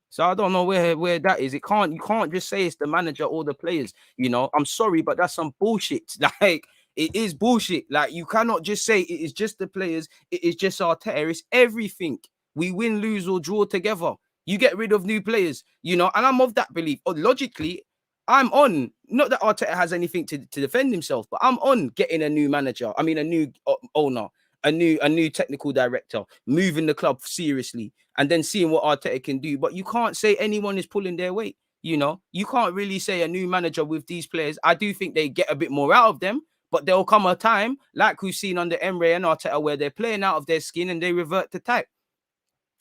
So I don't know where that is. You can't just say it's the manager or the players. I'm sorry, but that's some bullshit. Like, it is bullshit. Like, you cannot just say it is just the players. It is just Arteta. It's everything. We win, lose, or draw together. You get rid of new players, and I'm of that belief. Logically, I'm on. Not that Arteta has anything to defend himself, but I'm on getting a new manager. I mean, a new owner, a new technical director, moving the club seriously, and then seeing what Arteta can do. But you can't say anyone is pulling their weight. You can't really say a new manager with these players. I do think they get a bit more out of them, but there'll come a time, like we've seen under Emre and Arteta, where they're playing out of their skin and they revert to type.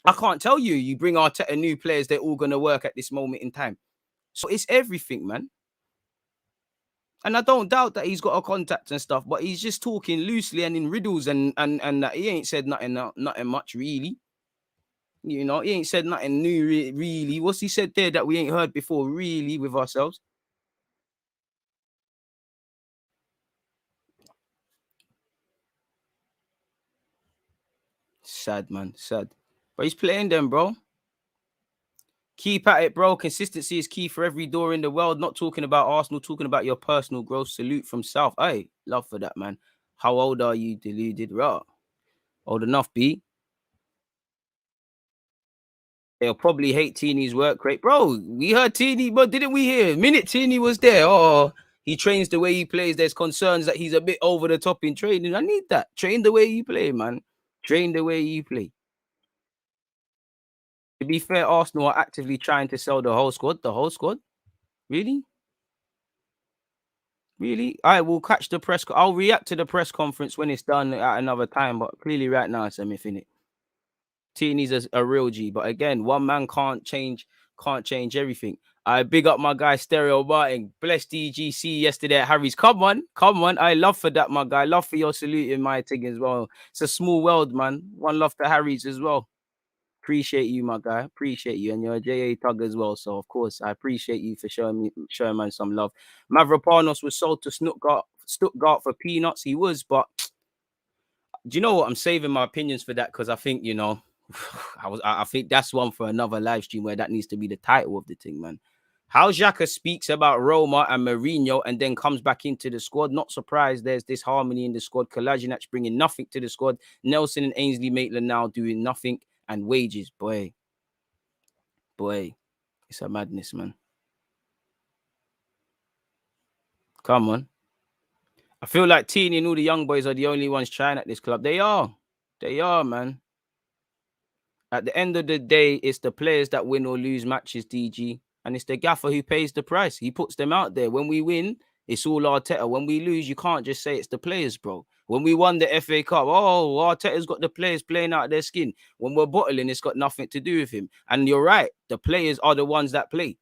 I can't tell you, you bring Arteta new players, they're all going to work at this moment in time. So it's everything, man. And I don't doubt that he's got a contact and stuff, but he's just talking loosely and in riddles and that he ain't said nothing much, really. He ain't said nothing new, really. What's he said there that we ain't heard before, really, with ourselves? Sad, man. Sad. But he's playing them, bro. Keep at it, bro. Consistency is key for every door in the world. Not talking about Arsenal, talking about your personal growth. Salute from South. Hey, love for that, man. How old are you, Deluded? Right. Old enough, B. They'll probably hate Teeny's work rate. Bro, we heard Teeny, but didn't we hear? Minute Teeny was there. Oh, he trains the way he plays. There's concerns that he's a bit over the top in training. I need that. Train the way you play, man. Train the way you play. To be fair, Arsenal are actively trying to sell the whole squad. The whole squad? Really? Really? I will catch the press. I'll react to the press conference when it's done at another time. But clearly, right now, it's semi-finished. Teeny's a real G, but again, one man can't change everything. I big up my guy Stereo Martin. Blessed DGC yesterday at Harry's. Come on. I love for that, my guy. Love for your salute in my thing as well. It's a small world, man. One love to Harry's as well. Appreciate you, my guy. Appreciate you. And you're a JA Tug as well. So of course I appreciate you for showing man some love. Mavropanos was sold to Stuttgart for peanuts. He was, but Do you know what? I'm saving my opinions for that because I think, I think that's one for another live stream where that needs to be the title of the thing, man. How Xhaka speaks about Roma and Mourinho and then comes back into the squad. Not surprised there's this harmony in the squad. Kolasinac bringing nothing to the squad. Nelson and Ainsley Maitland now doing nothing. And wages, boy, it's a madness, man. Come on. I feel like Teeny and all the young boys are the only ones trying at this club. They are, man. At the end of the day, it's the players that win or lose matches, DG. And it's the gaffer who pays the price. He puts them out there. When we win, it's all Arteta. When we lose, you can't just say it's the players, bro. When we won the FA Cup, Arteta's got the players playing out of their skin. When we're bottling, it's got nothing to do with him. And you're right. The players are the ones that play.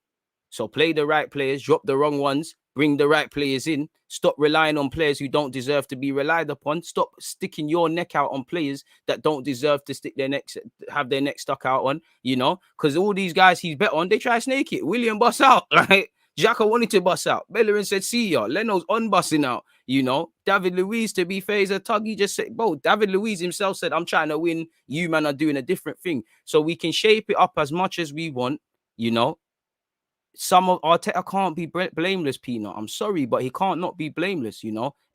So play the right players, drop the wrong ones, bring the right players in. Stop relying on players who don't deserve to be relied upon. Stop sticking your neck out on players that don't deserve to have their neck stuck out on, because all these guys he's bet on, they try to snake it. William bust out, right? Xhaka wanted to bust out. Bellerin said, see ya. Leno's on busting out, David Luiz, to be fair, is a tug. He just said, bro, David Luiz himself said, I'm trying to win. You, man, are doing a different thing. So we can shape it up as much as we want, Some of Arteta can't be blameless, Peanut. I'm sorry, but he can't not be blameless,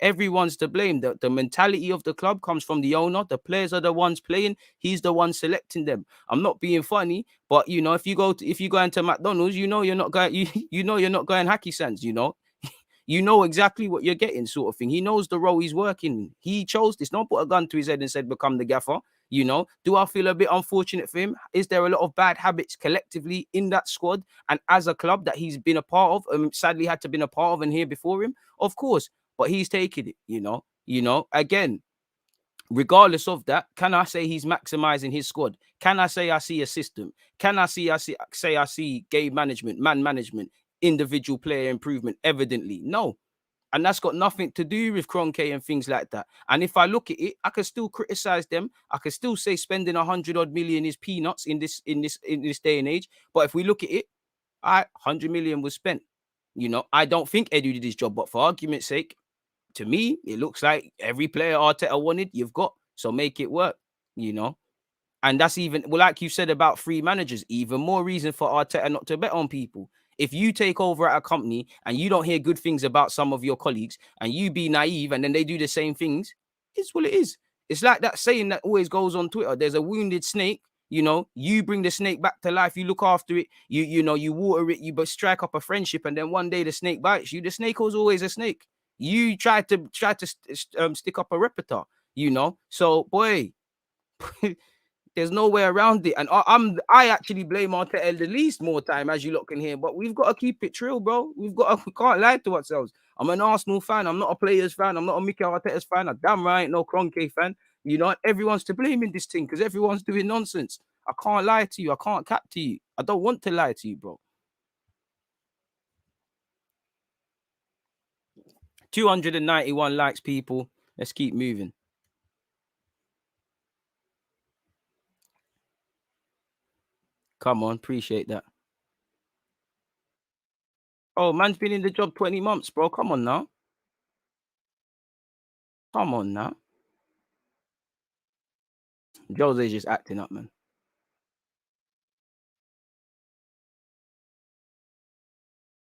Everyone's to blame. The mentality of the club comes from the owner. The players are the ones playing. He's the one selecting them. I'm not being funny, but if you go into McDonald's, you're not going you're not going hacky sands, You know exactly what you're getting, sort of thing. He knows the role he's working. He chose this. Don't put a gun to his head and said, become the gaffer. Do I feel a bit unfortunate for him? Is there a lot of bad habits collectively in that squad and as a club that he's been a part of? Sadly, had to been a part of and here before him, of course. But he's taken it. Again, regardless of that, can I say he's maximizing his squad? Can I say I see a system? Can I say I see game management, man management, individual player improvement? Evidently, no. And that's got nothing to do with Kroenke and things like that. And if I look at it, I can still criticize them. I can still say spending 100 million is peanuts in this day and age. But if we look at it, 100 million was spent. I don't think Edu did his job, but for argument's sake, to me, it looks like every player Arteta wanted, you've got. So make it work, And that's even, like you said about free managers, even more reason for Arteta not to bet on people. If you take over at a company and you don't hear good things about some of your colleagues and you be naive and then they do the same things, it's what it is. It's like that saying that always goes on Twitter. There's a wounded snake, you bring the snake back to life. You look after it, you water it, you strike up a friendship. And then one day the snake bites you. The snake was always a snake. You try to stick up a repertoire, So, boy, there's no way around it. And I actually blame Arteta the least more time, as you lot can hear. But we've got to keep it true, bro. We can't lie to ourselves. I'm an Arsenal fan. I'm not a players fan. I'm not a Mikel Arteta's fan. I'm damn right no Kroenke fan. Everyone's to blame in this thing because everyone's doing nonsense. I can't lie to you. I can't cap to you. I don't want to lie to you, bro. 291 likes, people. Let's keep moving. Come on, appreciate that. Oh, man's been in the job 20 months, bro. Come on now. Come on now. Jose's just acting up, man.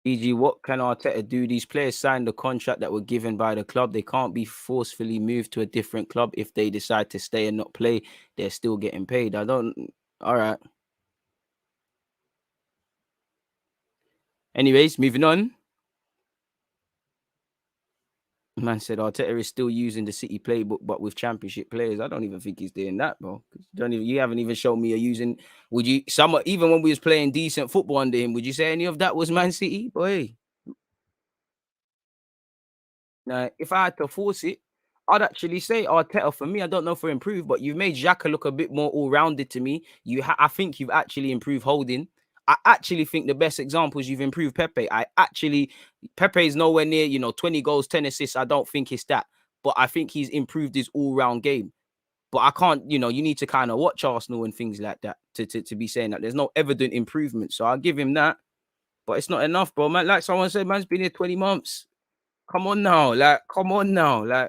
E.g., what can Arteta do? These players signed the contract that were given by the club. They can't be forcefully moved to a different club. If they decide to stay and not play, they're still getting paid. All right. Anyways, moving on. Man said Arteta is still using the City playbook, but with championship players. I don't even think he's doing that, bro. You haven't even shown me using. Would you? Even when we was playing decent football under him, would you say any of that was Man City, boy? Now, if I had to force it, I'd actually say Arteta. For me, I don't know for improve, but you've made Xhaka look a bit more all-rounded to me. I think you've actually improved holding. I actually think the best examples you've improved Pepe. Pepe is nowhere near, 20 goals, 10 assists. I don't think it's that. But I think he's improved his all-round game. But I can't, you need to kind of watch Arsenal and things like that to be saying that. There's no evident improvement. So I'll give him that. But it's not enough, bro. Man, like someone said, man's been here 20 months. Come on now. Come on now.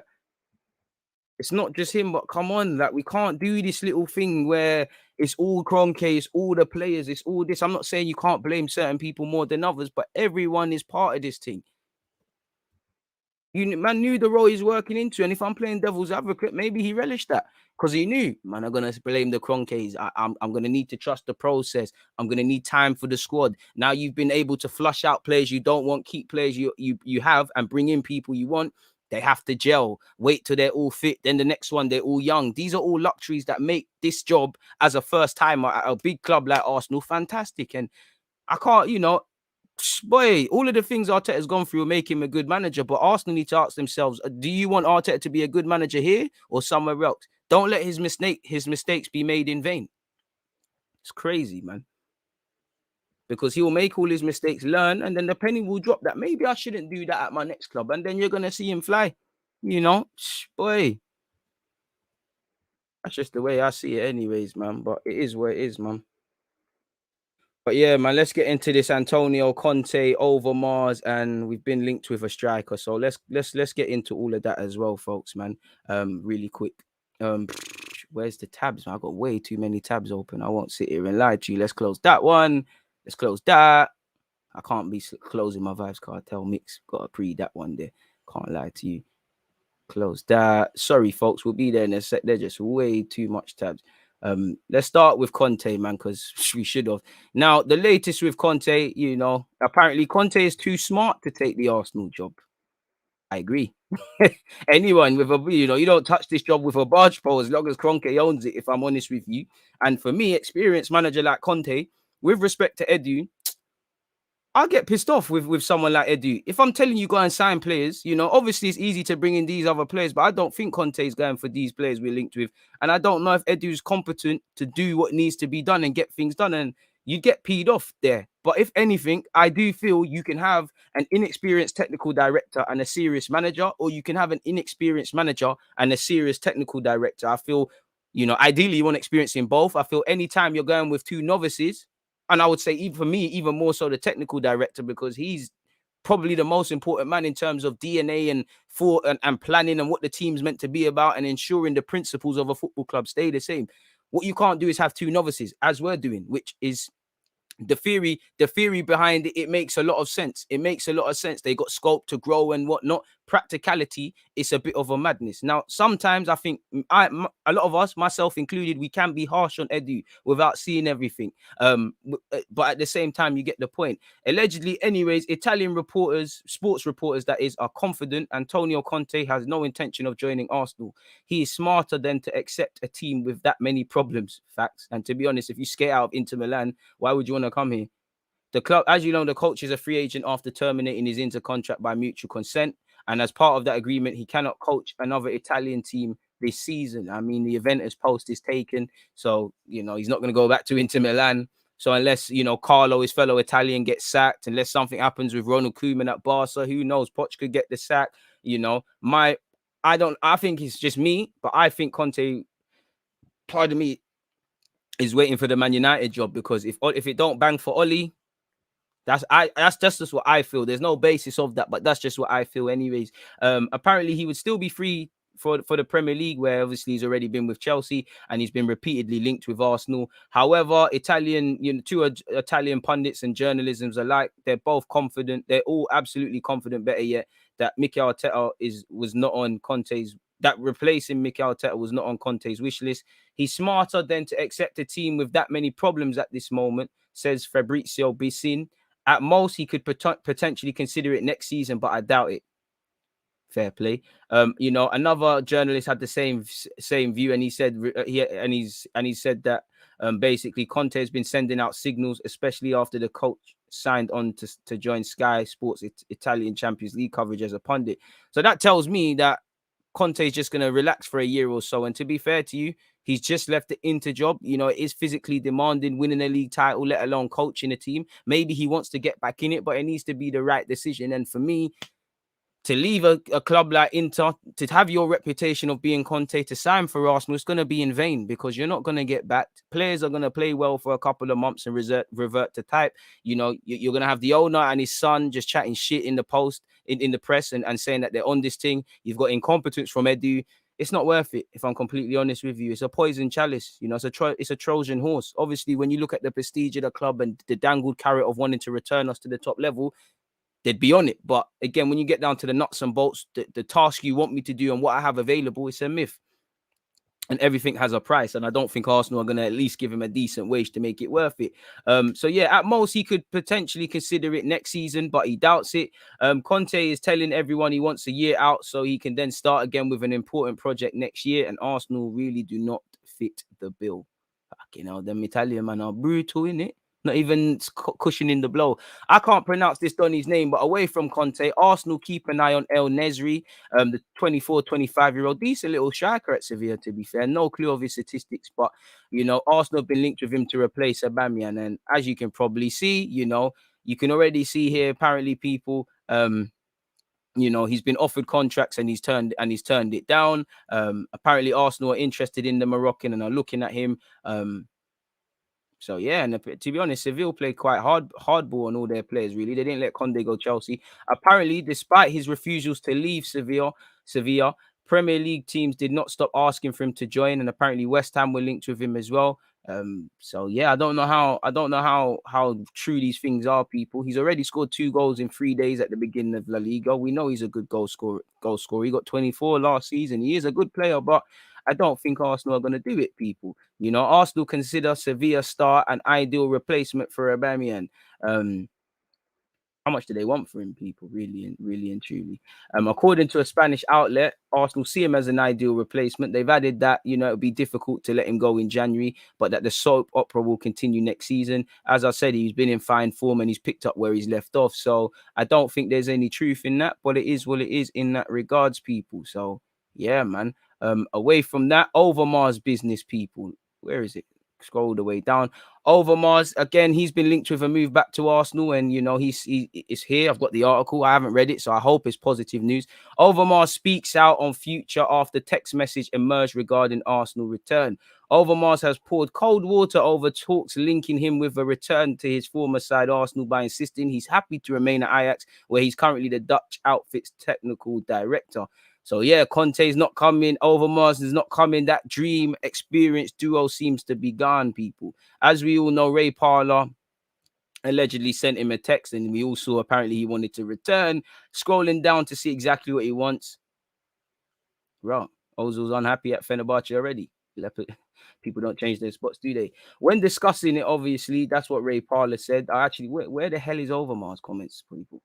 It's not just him, but come on, like we can't do this little thing where it's all Kroenke, it's all the players, it's all this. I'm not saying you can't blame certain people more than others, but everyone is part of this thing. Man knew the role he's working into, and if I'm playing devil's advocate, maybe he relished that because he knew, man, I'm gonna blame the Kroenkes. I'm gonna need to trust the process. I'm gonna need time for the squad. Now you've been able to flush out players you don't want, keep players you have, and bring in people you want. They have to gel. Wait till they're all fit. Then the next one, they're all young. These are all luxuries that make this job as a first timer at a big club like Arsenal fantastic. And I can't, boy, all of the things Arteta's gone through will make him a good manager, but Arsenal need to ask themselves, do you want Arteta to be a good manager here or somewhere else? Don't let his mistakes be made in vain. It's crazy, man. Because he will make all his mistakes, learn, and then the penny will drop that maybe I shouldn't do that at my next club, and then you're going to see him fly. Boy. That's just the way I see it anyways, man. But it is what it is, man. But yeah, man, let's get into this Antonio Conte Overmars, and we've been linked with a striker. So let's get into all of that as well, folks, man. Really quick. Where's the tabs, man? I've got way too many tabs open. I won't sit here and lie to you. Let's close that one. Let's close that. I can't be closing my Vibes Cartel mix. Got to pre that one there. Can't lie to you. Close that. Sorry, folks. We'll be there in a sec. They're just way too much tabs. Let's start with Conte, man, because we should have. Now, the latest with Conte, apparently Conte is too smart to take the Arsenal job. I agree. Anyone with you don't touch this job with a barge pole as long as Kroenke owns it, if I'm honest with you. And for me, experienced manager like Conte, with respect to Edu, I'll get pissed off with someone like Edu. If I'm telling you go and sign players, obviously it's easy to bring in these other players, but I don't think Conte is going for these players we're linked with. And I don't know if Edu's competent to do what needs to be done and get things done. And you get peed off there. But if anything, I do feel you can have an inexperienced technical director and a serious manager, or you can have an inexperienced manager and a serious technical director. I feel, ideally you want experience in both. I feel anytime you're going with two novices, and I would say, even for me, even more so the technical director, because he's probably the most important man in terms of DNA and thought and planning and what the team's meant to be about and ensuring the principles of a football club stay the same. What you can't do is have two novices, as we're doing, which is the theory behind it. It makes a lot of sense. It makes a lot of sense. They got scope to grow and whatnot. Practicality, it's a bit of a madness. Now, sometimes I think a lot of us, myself included, we can be harsh on Edu without seeing everything. But at the same time, you get the point. Allegedly, anyways, Italian reporters, sports reporters, that is, are confident Antonio Conte has no intention of joining Arsenal. He is smarter than to accept a team with that many problems. Facts. And to be honest, if you skate out of Inter Milan, why would you want to come here? The club, as you know, the coach is a free agent after terminating his Inter contract by mutual consent. And as part of that agreement, he cannot coach another Italian team this season. I mean, the Juventus post is taken. So, he's not going to go back to Inter Milan. So unless, Carlo, his fellow Italian, gets sacked, unless something happens with Ronald Koeman at Barca, who knows? Poch could get the sack. I think it's just me, but I think Conte, pardon me, is waiting for the Man United job, because if it don't bang for Oli, that's just what I feel. There's no basis of that, but that's just what I feel anyways. Apparently he would still be free for the Premier League, where obviously he's already been with Chelsea and he's been repeatedly linked with Arsenal. However, two Italian pundits and journalisms alike, they're both confident. They're all absolutely confident, better yet, that Mikel Arteta was not on Conte's, that replacing Mikel Arteta was not on Conte's wish list. He's smarter than to accept a team with that many problems at this moment, says Fabrizio Bissin. At most, he could potentially consider it next season, but I doubt it. Fair play. Another journalist had the same view, and he said he said that basically Conte has been sending out signals, especially after the coach signed on to join Sky Sports Italian Champions League coverage as a pundit. So that tells me that Conte is just going to relax for a year or so. And to be fair to you, he's just left the Inter job. It is physically demanding, winning a league title, let alone coaching a team. Maybe he wants to get back in it, but it needs to be the right decision. And for me, to leave a club like Inter, to have your reputation of being Conte, to sign for Arsenal, it's going to be in vain, because you're not going to get back. Players are going to play well for a couple of months and revert to type. You're going to have the owner and his son just chatting shit in the post, in the press, and saying that they're on this thing. You've got incompetence from Edu. it's not worth it. If I'm completely honest with you, it's a poison chalice. You know, it's a Trojan horse. Obviously, when you look at the prestige of the club and the dangled carrot of wanting to return us to the top level, they'd be on it. But again, when you get down to the nuts and bolts, the task you want me to do and what I have available, it's a myth. And everything has a price, and I don't think Arsenal are going to at least give him a decent wage to make it worth it. So yeah, at most he could potentially consider it next season, but he doubts it. Conte is telling everyone he wants a year out so he can then start again with an important project next year, and Arsenal really do not fit the bill. You know, them Italian man are brutal, innit? Not even cushioning the blow. I can't pronounce this Donny's name, but away from Conte, Arsenal keep an eye on El Nesri, the 24, 25-year-old. Decent little striker at Sevilla, to be fair. No clue of his statistics, but, you know, Arsenal have been linked with him to replace Aubameyang. And as you can probably see, you know, you can already see here, apparently people... you know, he's been offered contracts and he's turned it down. Apparently Arsenal are interested in the Moroccan and are looking at him. So yeah, and to be honest, Seville played quite hardball on all their players. Really, they didn't let Conde go Chelsea. Apparently, despite his refusals to leave Sevilla, Premier League teams did not stop asking for him to join, and apparently West Ham were linked with him as well. So yeah, I don't know how true these things are, people. He's already scored 2 goals in 3 days at the beginning of La Liga. We know he's a good goal scorer. He got 24 last season. He is a good player, but I don't think Arsenal are going to do it, people. You know, Arsenal consider Sevilla star an ideal replacement for Aubameyang. How much do they want for him, people? Really and truly. According to a Spanish outlet, Arsenal see him as an ideal replacement. They've added that, you know, it'll be difficult to let him go in January, but that the soap opera will continue next season. As I said, he's been in fine form and he's picked up where he's left off. So I don't think there's any truth in that, but it is what it is in that regards, people. So yeah, man. Away from that, Overmars business, people. Where is it? Scroll all the way down. Overmars, again, he's been linked with a move back to Arsenal, and you know he's here. I've got the article. I haven't read it, so I hope it's positive news. Overmars speaks out on future after text message emerged regarding Arsenal return. Overmars has poured cold water over talks linking him with a return to his former side Arsenal by insisting he's happy to remain at Ajax, where he's currently the Dutch outfit's technical director. So yeah, Conte's not coming. Overmars is not coming. That dream experience duo seems to be gone, people. As we all know, Ray Parlour allegedly sent him a text, and we all saw apparently he wanted to return. Scrolling down to see exactly what he wants. Right, Ozil's unhappy at Fenerbahce already. People don't change their spots, do they? When discussing it, obviously, that's what Ray Parlour said. I actually, where the hell is Overmars' comments, people?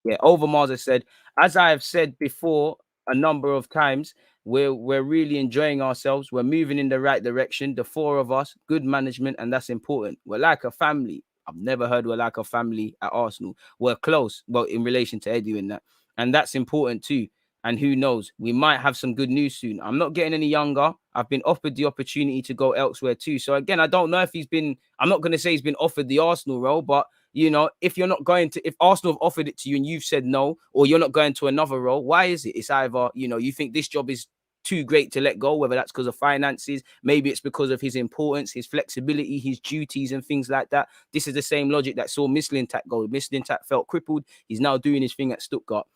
Yeah, Overmars has said, as I have said before a number of times, we're really enjoying ourselves. We're moving in the right direction. The 4 of us, good management, and that's important. We're like a family. I've never heard we're like a family at Arsenal. We're close, well, in relation to Edu and that. And that's important too. And who knows, we might have some good news soon. I'm not getting any younger. I've been offered the opportunity to go elsewhere too. So again, I don't know if I'm not going to say he's been offered the Arsenal role, but you know, if Arsenal have offered it to you and you've said no, or you're not going to another role, why is it? It's either, you know, you think this job is too great to let go, whether that's because of finances, maybe it's because of his importance, his flexibility, his duties and things like that. This is the same logic that saw Mislintat go. Mislintat felt crippled. He's now doing his thing at Stuttgart.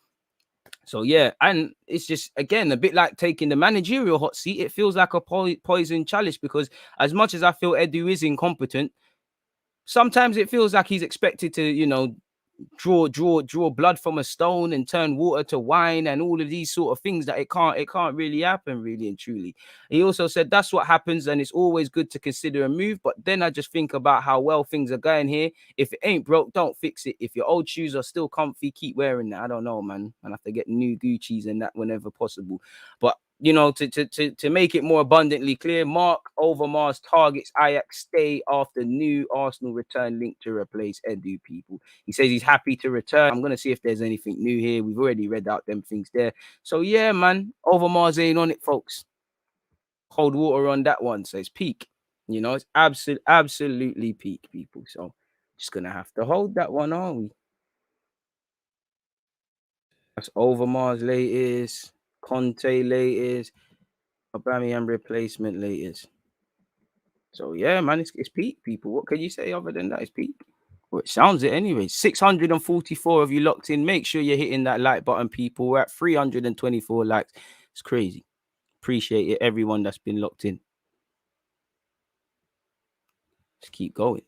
So yeah, and it's just, again, a bit like taking the managerial hot seat. It feels like a poison chalice, because as much as I feel Edu is incompetent, sometimes it feels like he's expected to, you know, draw blood from a stone and turn water to wine and all of these sort of things that it can't really happen, really and truly. He also said that's what happens, and it's always good to consider a move. But then I just think about how well things are going here. If it ain't broke, don't fix it. If your old shoes are still comfy, keep wearing that. I don't know, man. I have to get new Gucci's and that whenever possible. But you know, to make it more abundantly clear, Marc Overmars targets Ajax stay after new Arsenal return linked to replace Edu, people. He says he's happy to return. I'm going to see if there's anything new here. We've already read out them things there. So yeah, man, Overmars ain't on it, folks. Cold water on that one. So it's peak. You know, it's absolutely peak, people. So just going to have to hold that one, aren't we? That's Overmars latest. Conte latest. Aubameyang replacement latest. So yeah, man, it's peak, people. What can you say other than that? It's peak. Well, it sounds it anyway. 644 of you locked in. Make sure you're hitting that like button, people. We're at 324 likes. It's crazy. Appreciate it, everyone that's been locked in. Just keep going.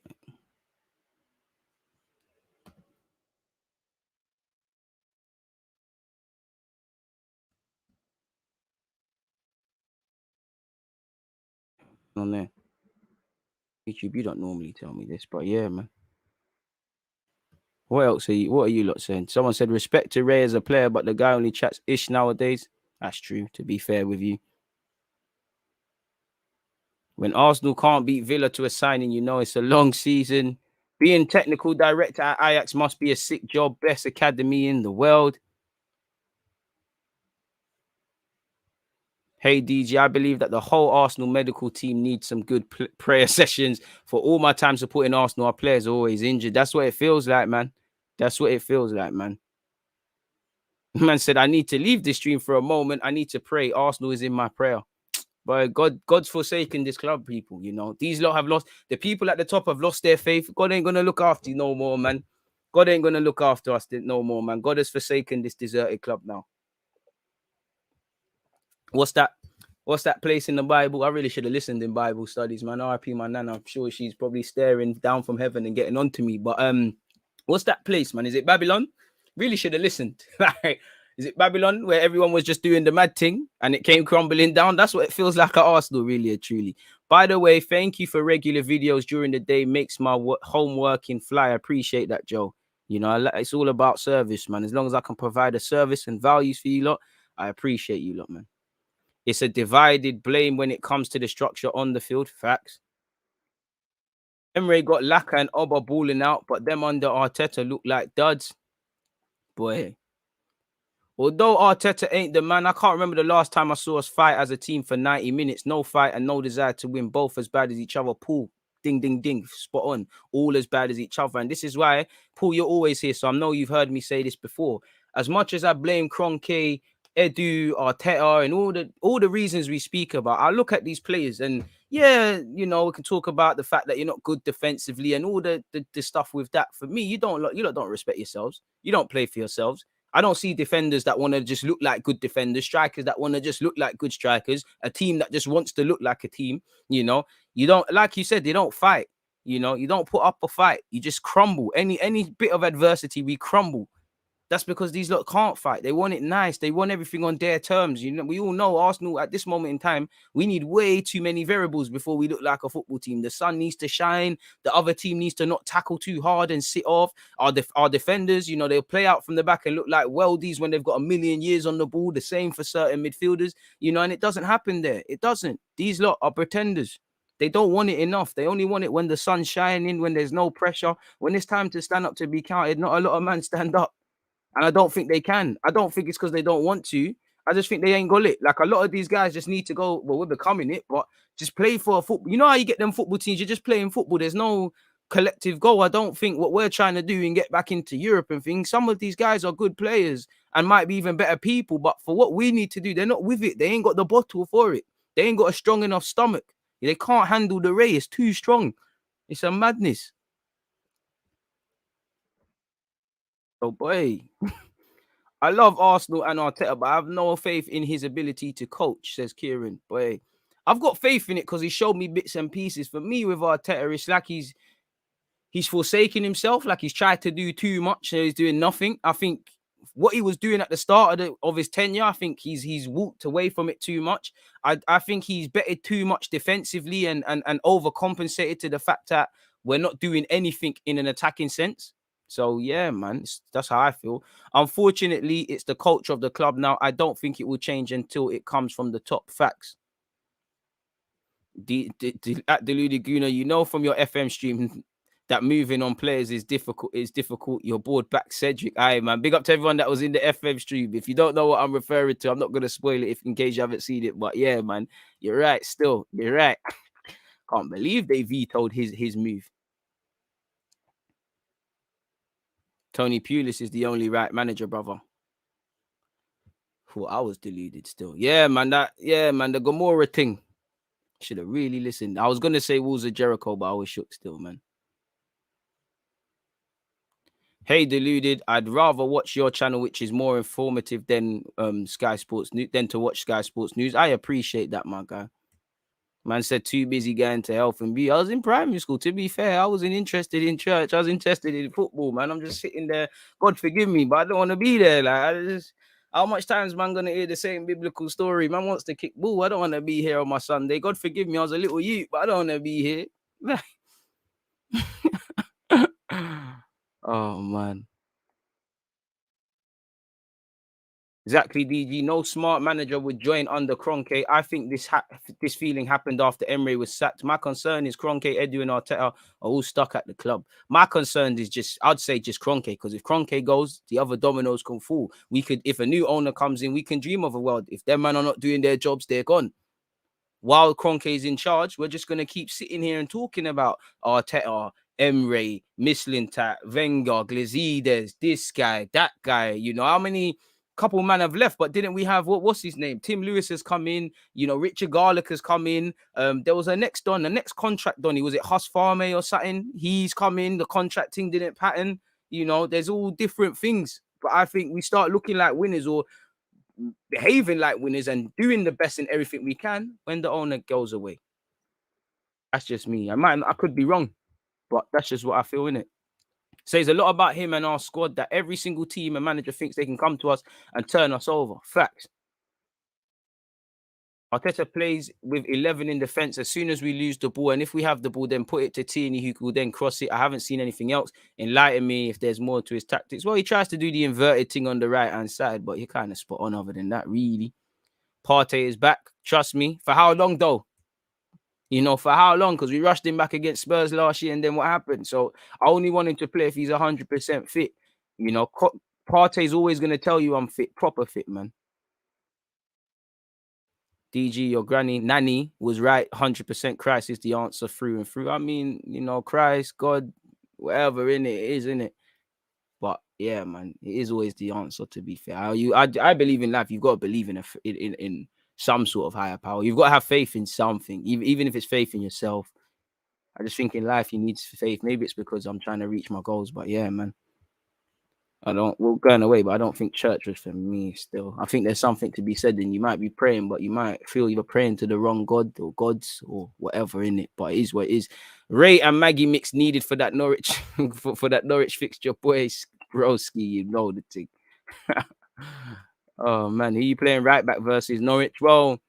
On there. YouTube, you don't normally tell me this, but yeah, man. What else what are you lot saying? Someone said respect to Ray as a player, but the guy only chats ish nowadays. That's true, to be fair with you. When Arsenal can't beat Villa to a signing, you know it's a long season. Being technical director at Ajax must be a sick job. Best academy in the world. Hey, DG, I believe that the whole Arsenal medical team needs some good prayer sessions. For all my time supporting Arsenal, our players are always injured. That's what it feels like, man. That's what it feels like, man. Man said, I need to leave this stream for a moment. I need to pray. Arsenal is in my prayer. But God's forsaken this club, people. You know, these lot have lost. The people at the top have lost their faith. God ain't going to look after you no more, man. God ain't going to look after us no more, man. God has forsaken this deserted club now. What's that place in the Bible? I really should have listened in Bible studies, man. RIP my nana. I'm sure she's probably staring down from heaven and getting onto me. But what's that place, man? Is it Babylon? Really should have listened. Is it Babylon where everyone was just doing the mad thing and it came crumbling down? That's what it feels like at Arsenal, really and truly. By the way, thank you for regular videos during the day. Makes my home working fly. I appreciate that, Joe. You know, it's all about service, man. As long as I can provide a service and values for you lot, I appreciate you lot, man. It's a divided blame when it comes to the structure on the field. Facts. Emre got Laka and Oba balling out, but them under Arteta look like duds. Boy. Although Arteta ain't the man, I can't remember the last time I saw us fight as a team for 90 minutes. No fight and no desire to win. Both as bad as each other. Paul, ding, ding, ding. Spot on. All as bad as each other. And this is why, Paul, you're always here. So I know you've heard me say this before. As much as I blame Conte, Edu, Arteta, and all the reasons we speak about, I look at these players and yeah, you know, we can talk about the fact that you're not good defensively and all the stuff with that. For me, you don't respect yourselves. You don't play for yourselves. I don't see defenders that want to just look like good defenders, strikers that want to just look like good strikers, a team that just wants to look like a team. You know, you don't, like you said, they don't fight. You know, you don't put up a fight. You just crumble. Any bit of adversity, we crumble. That's because these lot can't fight. They want it nice. They want everything on their terms. You know, we all know Arsenal at this moment in time, we need way too many variables before we look like a football team. The sun needs to shine. The other team needs to not tackle too hard and sit off. Our defenders, you know, they'll play out from the back and look like weldies when they've got a million years on the ball. The same for certain midfielders, you know, and it doesn't happen there. It doesn't. These lot are pretenders. They don't want it enough. They only want it when the sun's shining, when there's no pressure, when it's time to stand up to be counted. Not a lot of men stand up. And I don't think they can. I don't think it's because they don't want to. I just think they ain't got it. Like a lot of these guys just need to go, well, we're becoming it, but just play for a football. You know how you get them football teams? You're just playing football. There's no collective goal. I don't think what we're trying to do and get back into Europe and things, some of these guys are good players and might be even better people. But for what we need to do, they're not with it. They ain't got the bottle for it. They ain't got a strong enough stomach. They can't handle the race. It's too strong. It's a madness. Oh, boy. I love Arsenal and Arteta, but I have no faith in his ability to coach, says Kieran. Boy, I've got faith in it because he showed me bits and pieces. For me, with Arteta, it's like he's forsaken himself, like he's tried to do too much and he's doing nothing. I think what he was doing at the start of his tenure, I think he's walked away from it too much. I think he's betted too much defensively and overcompensated to the fact that we're not doing anything in an attacking sense. So, yeah, man, that's how I feel. Unfortunately, it's the culture of the club now. I don't think it will change until it comes from the top. Facts. At Deluded Gooner, you know from your FM stream that moving on players is difficult. You're bored back, Cedric. Aye, man. Big up to everyone that was in the FM stream. If you don't know what I'm referring to, I'm not going to spoil it in case you haven't seen it. But, yeah, man, you're right. Still, you're right. Can't believe they vetoed his move. Tony Pulis is the only right manager, brother. I was deluded still. Yeah, man. The Gomorrah thing. Should have really listened. I was gonna say Walls of Jericho, but I was shook still, man. Hey, Deluded, I'd rather watch your channel, which is more informative than Sky Sports News, than to watch Sky Sports News. I appreciate that, my guy. Man said too busy going to health and beauty. I was in primary school. To be fair, I wasn't interested in church. I was interested in football, man. I'm just sitting there. God forgive me, but I don't want to be there. How much times man gonna hear the same biblical story? Man wants to kick ball. I don't want to be here on my Sunday. God forgive me. I was a little youth, but I don't want to be here. Oh man. Exactly, DG. No smart manager would join under Kroenke. I think this feeling happened after Emery was sacked. My concern is Kroenke, Edu, and Arteta are all stuck at the club. My concern is I'd say just Kroenke, because if Kroenke goes, the other dominoes can fall. If a new owner comes in, we can dream of a world. If their men are not doing their jobs, they're gone. While Kroenke is in charge, we're just going to keep sitting here and talking about Arteta, Emre, Mislintat, Wenger, Glazides, this guy, that guy. You know, how many couple man have left, but didn't we have, what's his name? Tim Lewis has come in, you know, Richard Garlick has come in. There was the next contract Donny, was it Hus Farme or something? He's come in, the contracting didn't pattern. You know, there's all different things. But I think we start looking like winners or behaving like winners and doing the best in everything we can when the owner goes away. That's just me. I could be wrong, but that's just what I feel in it. Says a lot about him and our squad that every single team and manager thinks they can come to us and turn us over. Facts. Arteta plays with 11 in defense as soon as we lose the ball. And if we have the ball, then put it to Tierney, who will then cross it. I haven't seen anything else. Enlighten me if there's more to his tactics. Well, he tries to do the inverted thing on the right-hand side, but you're kind of spot on other than that, really. Partey is back. Trust me. For how long, though? You know, for how long? Because we rushed him back against Spurs last year, and then what happened? So I only want him to play if he's 100% fit. You know, Partey's always going to tell you I'm fit, proper fit, man. DG, your granny, nanny was right. 100% Christ is the answer through and through. I mean, you know, Christ, God, whatever in it is, in it. But yeah, man, it is always the answer. To be fair, I believe in life. You've got to believe in some sort of higher power. You've got to have faith in something, even if it's faith in yourself. I just think in life you need faith. Maybe it's because I'm trying to reach my goals, but yeah, man. We're going away, but I don't think church was for me still. I think there's something to be said, and you might be praying, but you might feel you're praying to the wrong God or gods or whatever in it. But it is what it is. Ray and Maggie mix needed for that Norwich for that Norwich fixture, boys. Broski, you know the thing. Oh man, who you playing right back versus Norwich? Well,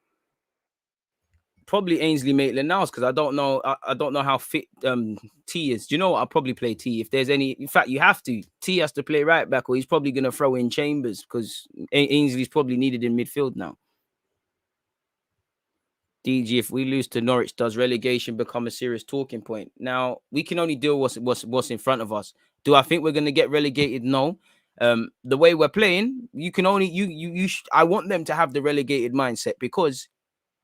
probably Ainsley Maitland-Niles, because I don't know. I don't know how fit T is. Do you know what? I'll probably play T if there's any. In fact, you have to. T has to play right back, or he's probably going to throw in Chambers because Ainsley's probably needed in midfield now. DG, if we lose to Norwich, does relegation become a serious talking point? Now we can only deal with what's in front of us. Do I think we're going to get relegated? No. The way we're playing, you can only I want them to have the relegated mindset because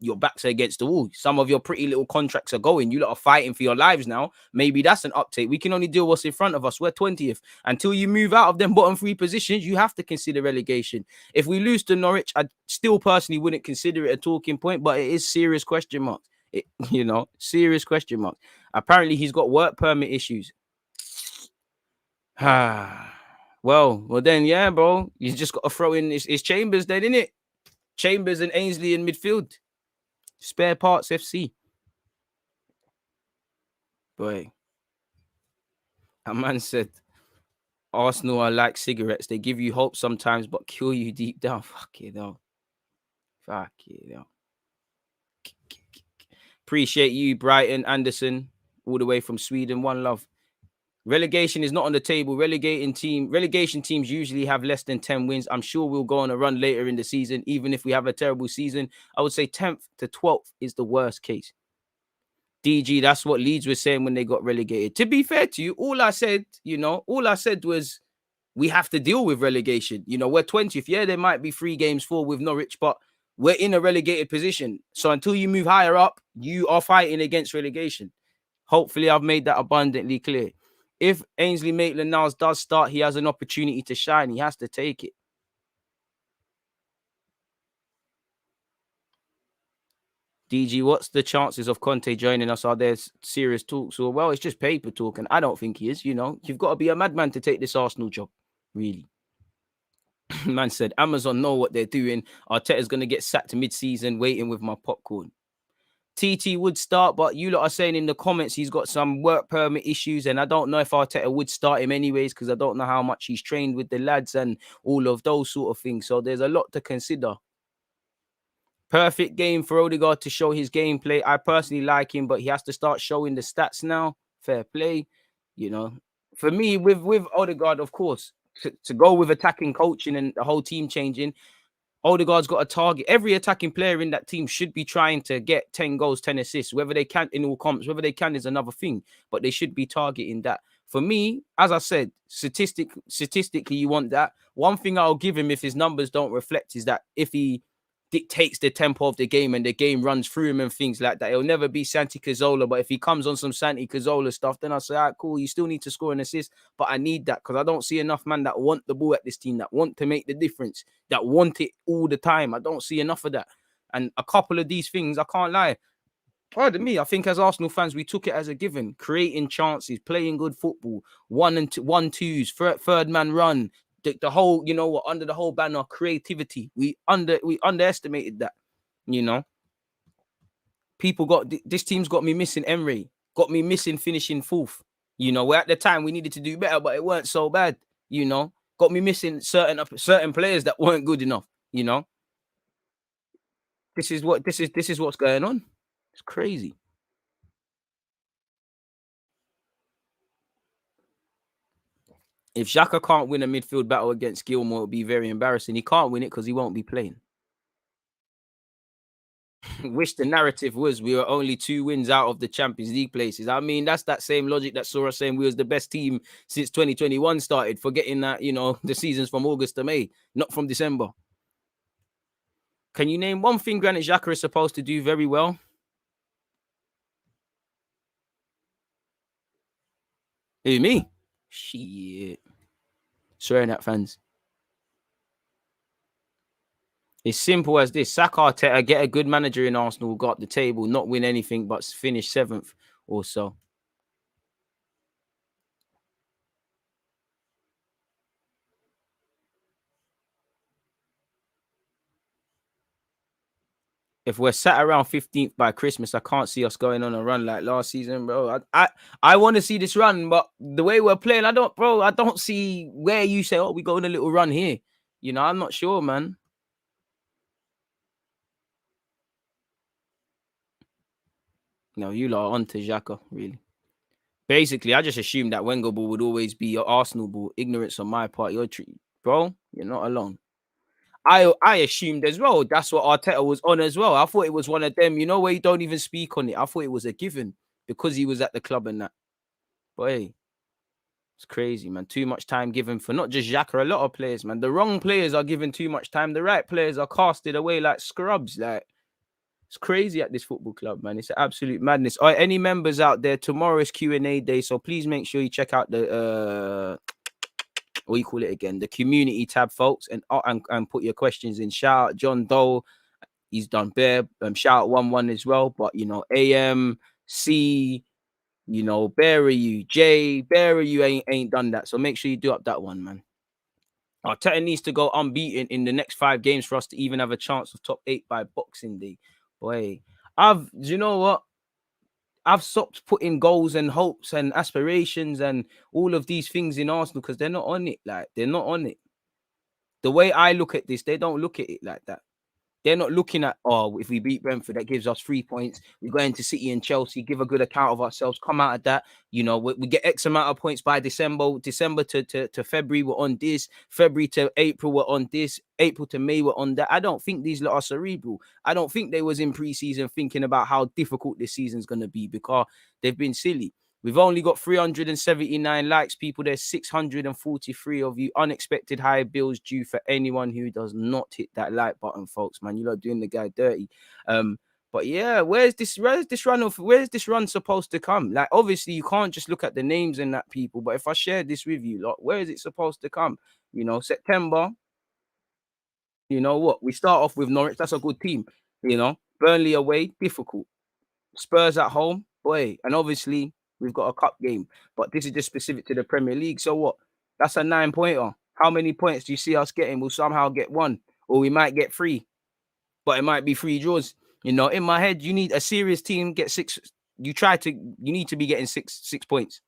your backs are against the wall. Some of your pretty little contracts are going. You lot are fighting for your lives now. Maybe that's an uptake. We can only deal what's in front of us. We're 20th. Until you move out of them bottom three positions, you have to consider relegation. If we lose to Norwich, I still personally wouldn't consider it a talking point, but it is serious question marks. Serious question marks. Apparently, he's got work permit issues. well, then, yeah, bro. You just got to throw in his Chambers then, innit? Chambers and Ainsley in midfield. Spare parts FC. Boy. A man said, Arsenal are like cigarettes. They give you hope sometimes, but kill you deep down. Fuck it, though. Fuck it, though. Appreciate you, Brighton Anderson, all the way from Sweden. One love. Relegation is not on the table. Relegation teams usually have less than 10 wins. I'm sure we'll go on a run later in the season, even if we have a terrible season. I would say 10th to 12th is the worst case. DG, that's what Leeds were saying when they got relegated. To be fair to you, all I said was we have to deal with relegation. You know, we're 20th. Yeah, there might be 3 games for with Norwich, but we're in a relegated position. So until you move higher up, you are fighting against relegation. Hopefully, I've made that abundantly clear. If Ainsley Maitland-Niles does start, he has an opportunity to shine. He has to take it. DG, what's the chances of Conte joining us? Are there serious talks? Or, well, it's just paper talk, and I don't think he is. You know, you've got to be a madman to take this Arsenal job, really. Man said, Amazon know what they're doing. Arteta's going to get sacked mid-season, waiting with my popcorn. TT would start, but you lot are saying in the comments he's got some work permit issues, and I don't know if Arteta would start him anyways, because I don't know how much he's trained with the lads and all of those sort of things. So there's a lot to consider. Perfect game for Odegaard to show his gameplay. I personally like him, but he has to start showing the stats now. Fair play. You know, for me, with Odegaard, of course, to go with attacking coaching and the whole team changing, Odegaard's got a target. Every attacking player in that team should be trying to get 10 goals, 10 assists. Whether they can in all comps, whether they can is another thing, but they should be targeting that. For me, as I said, statistically, you want that. One thing I'll give him if his numbers don't reflect is that if he dictates the tempo of the game and the game runs through him and things like that, he'll never be Santi Cazorla. But if he comes on some Santi Cazorla stuff, then I'll say, all right, cool, you still need to score an assist, but I need that because I don't see enough man that want the ball at this team, that want to make the difference, that want it all the time. I don't see enough of that. And a couple of these things, I can't lie. Pardon me, I think as Arsenal fans, we took it as a given, creating chances, playing good football, 1-2s, third man run, the whole, you know what, under the whole banner, creativity. We underestimated that, you know. People this team's got me missing Emre, got me missing finishing fourth. You know, where at the time we needed to do better, but it weren't so bad, you know. Got me missing certain players that weren't good enough, you know. This is what's going on. It's crazy. If Xhaka can't win a midfield battle against Gilmour, it'll be very embarrassing. He can't win it because he won't be playing. Wish the narrative was we were only 2 wins out of the Champions League places. I mean, that's that same logic that saw us saying we was the best team since 2021 started, forgetting that, you know, the season's from August to May, not from December. Can you name one thing Granit Xhaka is supposed to do very well? Who, me? Shit. Swearing at fans. It's simple as this. Sack Arteta, get a good manager in Arsenal, go up the table, not win anything, but finish 7th or so. If we're sat around 15th by Christmas, I can't see us going on a run like last season, bro. I want to see this run, but the way we're playing, I don't see where you say, oh, we go on a little run here. You know, I'm not sure, man. No, you lot are onto Xhaka, really. Basically, I just assumed that Wenger ball would always be your Arsenal ball. Ignorance on my part. Bro, you're not alone. I assumed as well. That's what Arteta was on as well. I thought it was one of them, you know, where you don't even speak on it. I thought it was a given because he was at the club and that. But hey, it's crazy, man. Too much time given for not just Xhaka, a lot of players, man. The wrong players are given too much time. The right players are casted away like scrubs. Like, it's crazy at this football club, man. It's an absolute madness. All right, any members out there, tomorrow is Q&A day, so please make sure you check out the what you call it again, the community tab, folks, and put your questions in. Shout out John Dole, he's done bare. Shout out 1-1 as well, but you know, AMC, you know, Bear you, Jay, Bear you ain't done that, so make sure you do up that one, man. Arteta needs to go unbeaten in the next 5 games for us to even have a chance of top 8 by Boxing Day. Boy, you know what? I've stopped putting goals and hopes and aspirations and all of these things in Arsenal because they're not on it. Like, they're not on it. The way I look at this, they don't look at it like that. They're not looking at, oh, if we beat Brentford, that gives us 3 points. We go into City and Chelsea, give a good account of ourselves, come out of that. You know, we get X amount of points by December. December to February, we're on this. February to April, we're on this. April to May, we're on that. I don't think these lot are cerebral. I don't think they was in pre-season thinking about how difficult this season's going to be because they've been silly. We've only got 379 likes, people. There's 643 of you. Unexpected high bills due for anyone who does not hit that like button, folks. Man, you're doing the guy dirty. But yeah, where's this run supposed to come? Like, obviously, you can't just look at the names and that, people. But if I share this with you, like, where is it supposed to come? You know, September. You know what? We start off with Norwich. That's a good team. You know, Burnley away, difficult. Spurs at home, boy. And obviously, we've got a cup game. But this is just specific to the Premier League. So what? That's a 9-pointer. How many points do you see us getting? We'll somehow get 1. Or we might get 3. But it might be 3 draws. You know, in my head, you need a serious team get 6. You need to be getting 6 points.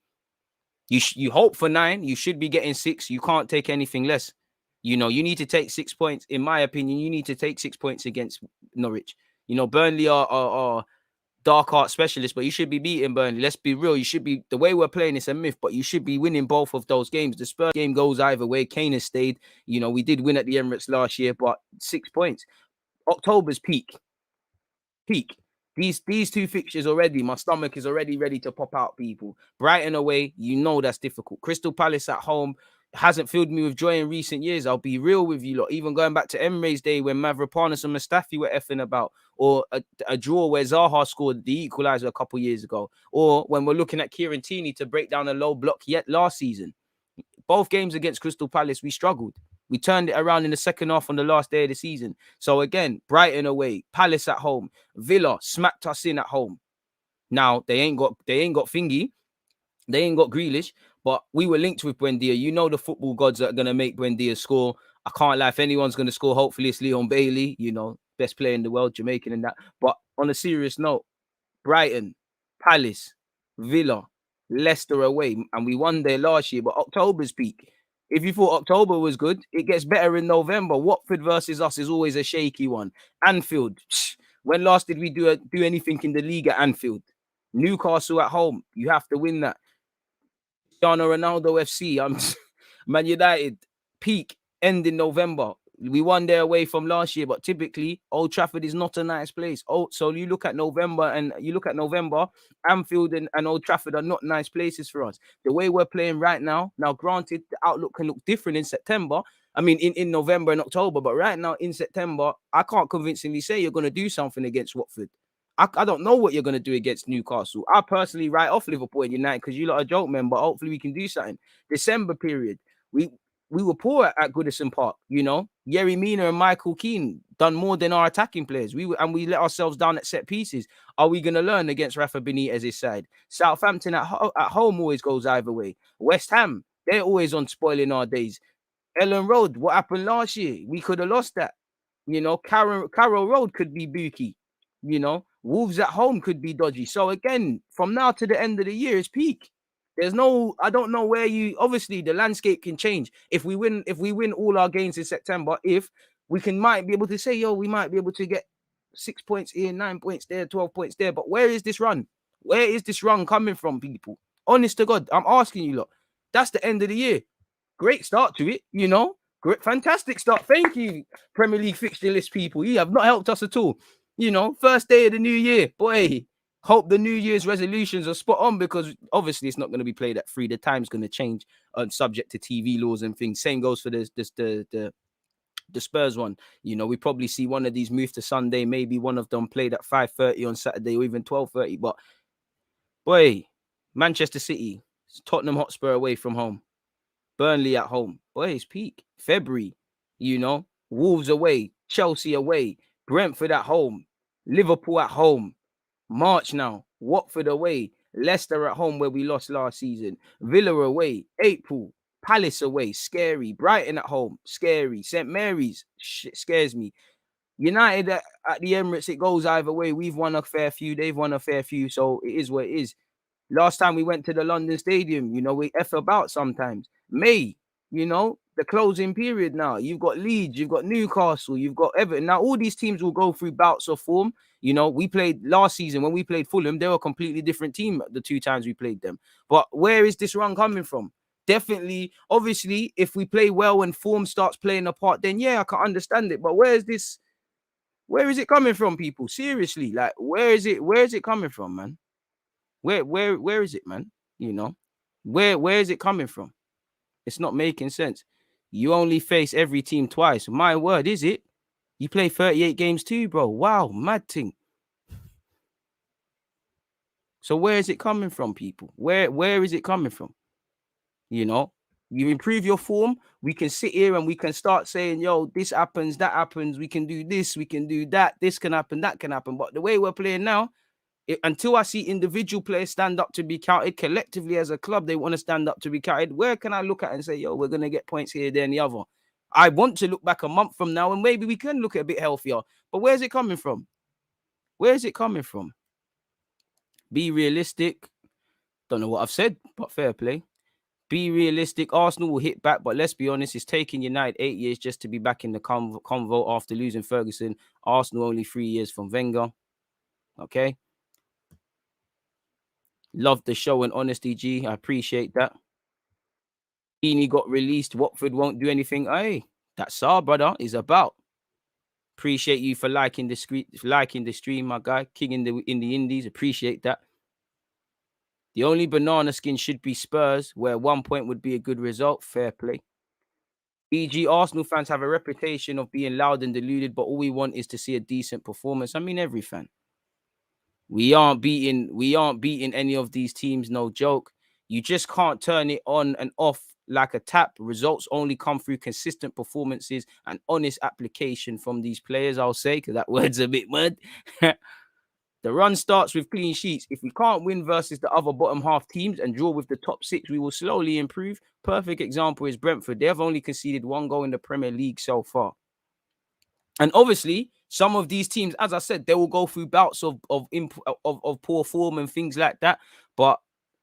You hope for 9. You should be getting 6. You can't take anything less. You know, you need to take 6 points. In my opinion, you need to take 6 points against Norwich. You know, Burnley are dark art specialists, but you should be beating Burnley. Let's be real. You should be, the way we're playing is a myth, but you should be winning both of those games. The Spurs game goes either way. Kane has stayed. You know, we did win at the Emirates last year, but 6 points. October's peak. These 2 fixtures already, my stomach is already ready to pop out, people. Brighton away, you know that's difficult. Crystal Palace at home hasn't filled me with joy in recent years. I'll be real with you lot. Even going back to Emre's day when Mavropanos and Mustafi were effing about, or a draw where Zaha scored the equaliser a couple years ago, or when we're looking at Kieran Tierney to break down a low block yet last season. Both games against Crystal Palace, we struggled. We turned it around in the second half on the last day of the season. So again, Brighton away, Palace at home, Villa smacked us in at home. Now they ain't got Thingy, they ain't got Grealish, but we were linked with Buendia. You know the football gods are gonna make Buendia score. I can't lie, if anyone's gonna score, hopefully it's Leon Bailey. You know, best player in the world, Jamaican and that. But on a serious note, Brighton, Palace, Villa, Leicester away, and we won there last year. But October's peak. If you thought October was good, it gets better in November. Watford versus us is always a shaky one. Anfield. When last did we do anything in the league at Anfield? Newcastle at home. You have to win that. Cristiano Ronaldo FC. Man United. Peak. End in November. We won there away from last year, but typically Old Trafford is not a nice place. Oh, so you look at November, Anfield and Old Trafford are not nice places for us. The way we're playing right now, granted, the outlook can look different in September. I mean, in November and October, but right now in September, I can't convincingly say you're going to do something against Watford. I don't know what you're going to do against Newcastle. I personally write off Liverpool and United because you lot are joke men, but hopefully we can do something. December period, we were poor at Goodison Park, you know. Yerry Mina and Michael Keane done more than our attacking players. We let ourselves down at set pieces. Are we going to learn against Rafa Benitez's side? Southampton at home always goes either way. West Ham, they're always on spoiling our days. Ellen Road, what happened last year? We could have lost that. You know, Carroll Road could be booky. You know, Wolves at home could be dodgy. So again, from now to the end of the year, it's peak. I don't know where obviously the landscape can change. If we win all our games in September, if we might be able to say, we might be able to get 6 points here, 9 points there, 12 points there. But where is this run? Where is this run coming from, people? Honest to God, I'm asking you lot. That's the end of the year. Great start to it, you know. Great, fantastic start. Thank you, Premier League fixture list people. You have not helped us at all. You know, first day of the new year, boy. Hope the New Year's resolutions are spot on because obviously it's not going to be played at 3. The time's going to change, subject to TV laws and things. Same goes for the Spurs one. You know, we probably see one of these move to Sunday. Maybe one of them played at 5:30 on Saturday or even 12:30. But boy, Manchester City, Tottenham Hotspur away from home, Burnley at home. Boy, it's peak. February, you know, Wolves away, Chelsea away, Brentford at home, Liverpool at home. March now, Watford away, Leicester at home where we lost last season, Villa away, April, Palace away, scary, Brighton at home, scary, St. Mary's, scares me. United at the Emirates, it goes either way. We've won a fair few, they've won a fair few, so it is what it is. Last time we went to the London Stadium, you know, we F about sometimes. May, you know, the closing period now. You've got Leeds, you've got Newcastle, you've got Everton. Now, all these teams will go through bouts of form. You know, we played last season when we played Fulham, they were a completely different team the 2 times we played them. But where is this run coming from? Definitely, obviously, if we play well and form starts playing a part, then yeah, I can understand it. But where is it coming from, people? Seriously, like, where is it coming from, man? Where is it, man? You know, where is it coming from? It's not making sense. You only face every team twice. My word, is it? You play 38 games too, bro. Wow, mad thing. So where is it coming from, people? Where is it coming from? You know, You improve your form, we can sit here and we can start saying, yo, this happens, that happens, we can do this, we can do that, this can happen, that can happen. But the way we're playing now, until I see individual players stand up to be counted, collectively as a club, they want to stand up to be counted. Where can I look at and say, yo, we're going to get points here, there, and the other? I want to look back a month from now and maybe we can look at a bit healthier. But where's it coming from? Where's it coming from? Be realistic. Don't know what I've said, but fair play. Be realistic. Arsenal will hit back, but let's be honest, it's taken United 8 years just to be back in the convo after losing Ferguson. Arsenal only 3 years from Wenger. Okay. Love the show and honesty, G. I appreciate that. Heaney got released. Watford won't do anything. Hey, that's our brother is about. Appreciate you for liking the stream, my guy. King in the Indies. Appreciate that. The only banana skin should be Spurs, where 1 point would be a good result. Fair play. BG, Arsenal fans have a reputation of being loud and deluded, but all we want is to see a decent performance. I mean, every fan. We aren't beating any of these teams, no joke. You just can't turn it on and off like a tap. Results only come through consistent performances and honest application from these players, I'll say, because that word's a bit mud. The run starts with clean sheets. If we can't win versus the other bottom half teams and draw with the top 6, we will slowly improve. Perfect example is Brentford. They have only conceded 1 goal in the Premier League so far. And obviously, some of these teams, as I said, they will go through bouts of poor form and things like that. But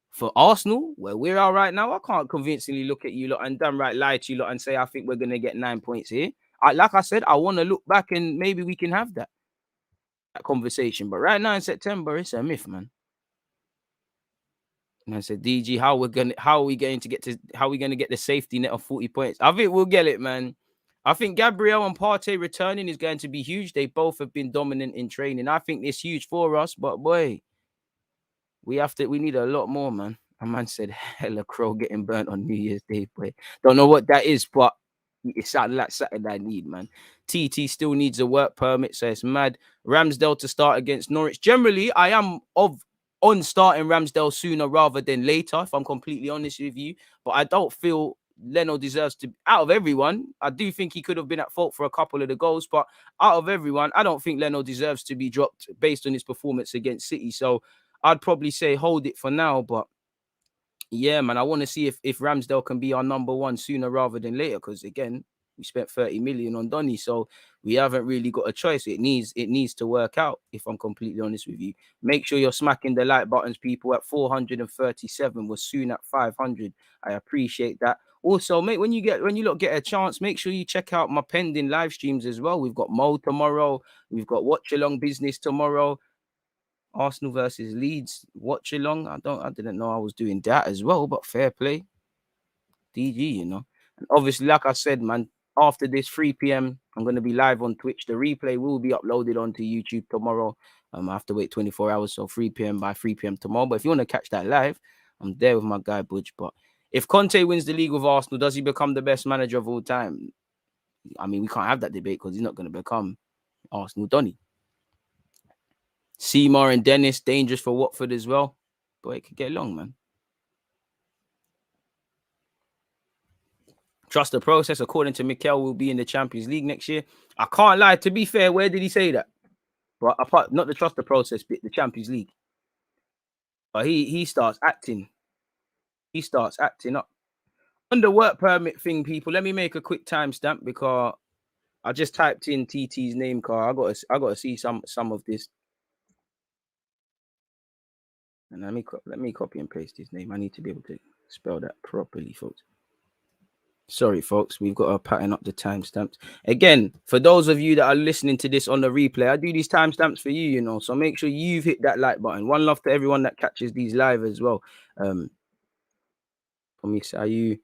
for Arsenal, where we are right now, I can't convincingly look at you lot and damn right lie to you lot and say, I think we're going to get 9 points here. Like I said, I want to look back and maybe we can have that conversation. But right now in September, it's a myth, man. And I said, DG, how are we going to get the safety net of 40 points? I think we'll get it, man. I think Gabriel and Partey returning is going to be huge. They both have been dominant in training. I think it's huge for us, but boy, we need a lot more, man. A man said, hella crow getting burnt on New Year's Day, boy. Don't know what that is, but it sounded like something I need, man. TT still needs a work permit, so it's mad. Ramsdale to start against Norwich. Generally, I am on starting Ramsdale sooner rather than later, if I'm completely honest with you. But I don't feel Leno deserves to, out of everyone, I do think he could have been at fault for a couple of the goals, but out of everyone, I don't think Leno deserves to be dropped based on his performance against City. So I'd probably say hold it for now, but yeah, man, I want to see if Ramsdale can be our number 1 sooner rather than later, because again, we spent 30 million on Donny, so we haven't really got a choice. It needs to work out, if I'm completely honest with you. Make sure you're smacking the like buttons, people. At 437, we're soon at 500. I appreciate that. Also, mate, when you lot get a chance, make sure you check out my pending live streams as well. We've got Mo tomorrow. We've got Watch Along Business tomorrow. Arsenal versus Leeds watch along. I didn't know I was doing that as well, but fair play. DG, you know. And obviously, like I said, man, after this 3 p.m, I'm going to be live on Twitch. The replay will be uploaded onto YouTube tomorrow. I have to wait 24 hours, so 3 p.m. by 3 p.m. tomorrow. But if you want to catch that live, I'm there with my guy Budge. But if Conte wins the league with Arsenal, does he become the best manager of all time? I mean, we can't have that debate because he's not going to become Arsenal Donny. Seymour and Dennis, dangerous for Watford as well. Boy, it could get long, man. Trust the process. According to Mikel, we'll be in the Champions League next year. I can't lie. To be fair, where did he say that? But apart, not the trust the process bit, the Champions League. But he starts acting. He starts acting up. On the work permit thing, people, let me make a quick timestamp because I just typed in TT's name card. I got to see some of this. And let me copy and paste his name. I need to be able to spell that properly, folks. Sorry, folks. We've got to pattern up the timestamps. Again, for those of you that are listening to this on the replay, I do these timestamps for you, you know. So make sure you've hit that like button. One love to everyone that catches these live as well. Let me say, you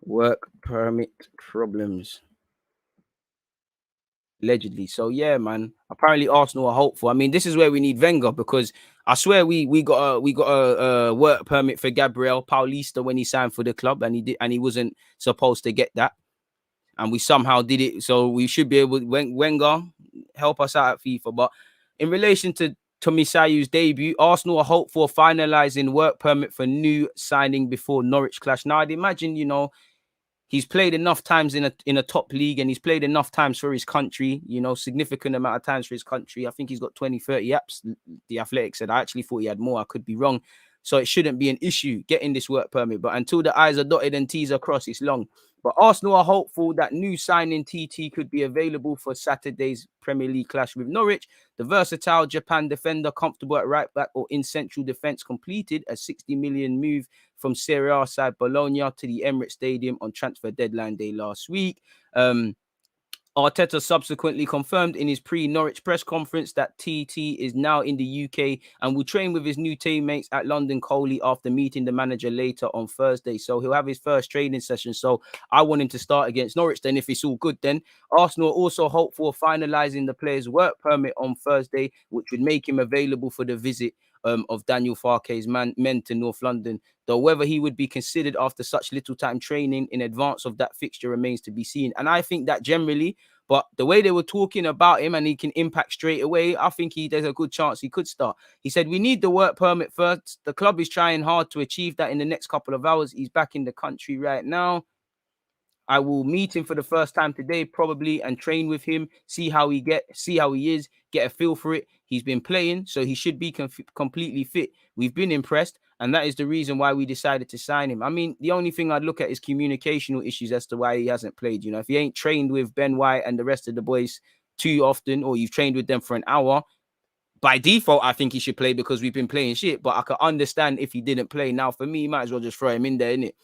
work permit problems. Allegedly. So yeah, man. Apparently Arsenal are hopeful. I mean, this is where we need Wenger, because I swear we got a work permit for Gabriel Paulista when he signed for the club, and he wasn't supposed to get that, and we somehow did it. So we should be able. Wenger, help us out at FIFA. But in relation to Tomisayu's debut. Arsenal are hopeful for finalising work permit for new signing before Norwich clash. Now, I'd imagine, he's played enough times in a top league, and he's played enough times for his country, significant amount of times for his country. I think he's got 20, 30 apps, the Athletic said. I actually thought he had more. I could be wrong. So it shouldn't be an issue getting this work permit. But until the I's are dotted and T's are crossed, it's long. But Arsenal are hopeful that new signing TT could be available for Saturday's Premier League clash with Norwich. The versatile Japan defender, comfortable at right back or in central defence, completed a 60 million move from Serie A side Bologna to the Emirates Stadium on transfer deadline day last week. Arteta subsequently confirmed in his pre-Norwich press conference that TT is now in the UK and will train with his new teammates at London Coley after meeting the manager later on Thursday. So he'll have his first training session. So I want him to start against Norwich then, if it's all good then. Arsenal also hope for finalising the player's work permit on Thursday, which would make him available for the visit of Daniel Farke's men to North London. Though whether he would be considered after such little time training in advance of that fixture remains to be seen. And I think that generally, but the way they were talking about him and he can impact straight away, I think there's a good chance he could start. He said, we need the work permit first. The club is trying hard to achieve that in the next couple of hours. He's back in the country right now. I will meet him for the first time today, probably, and train with him, see how he is, get a feel for it. He's been playing, so he should be completely fit. We've been impressed, and that is the reason why we decided to sign him. I mean, the only thing I'd look at is communicational issues as to why he hasn't played. If he ain't trained with Ben White and the rest of the boys too often, or you've trained with them for an hour, by default, I think he should play because we've been playing shit. But I could understand if he didn't play. Now, for me, you might as well just throw him in there, innit?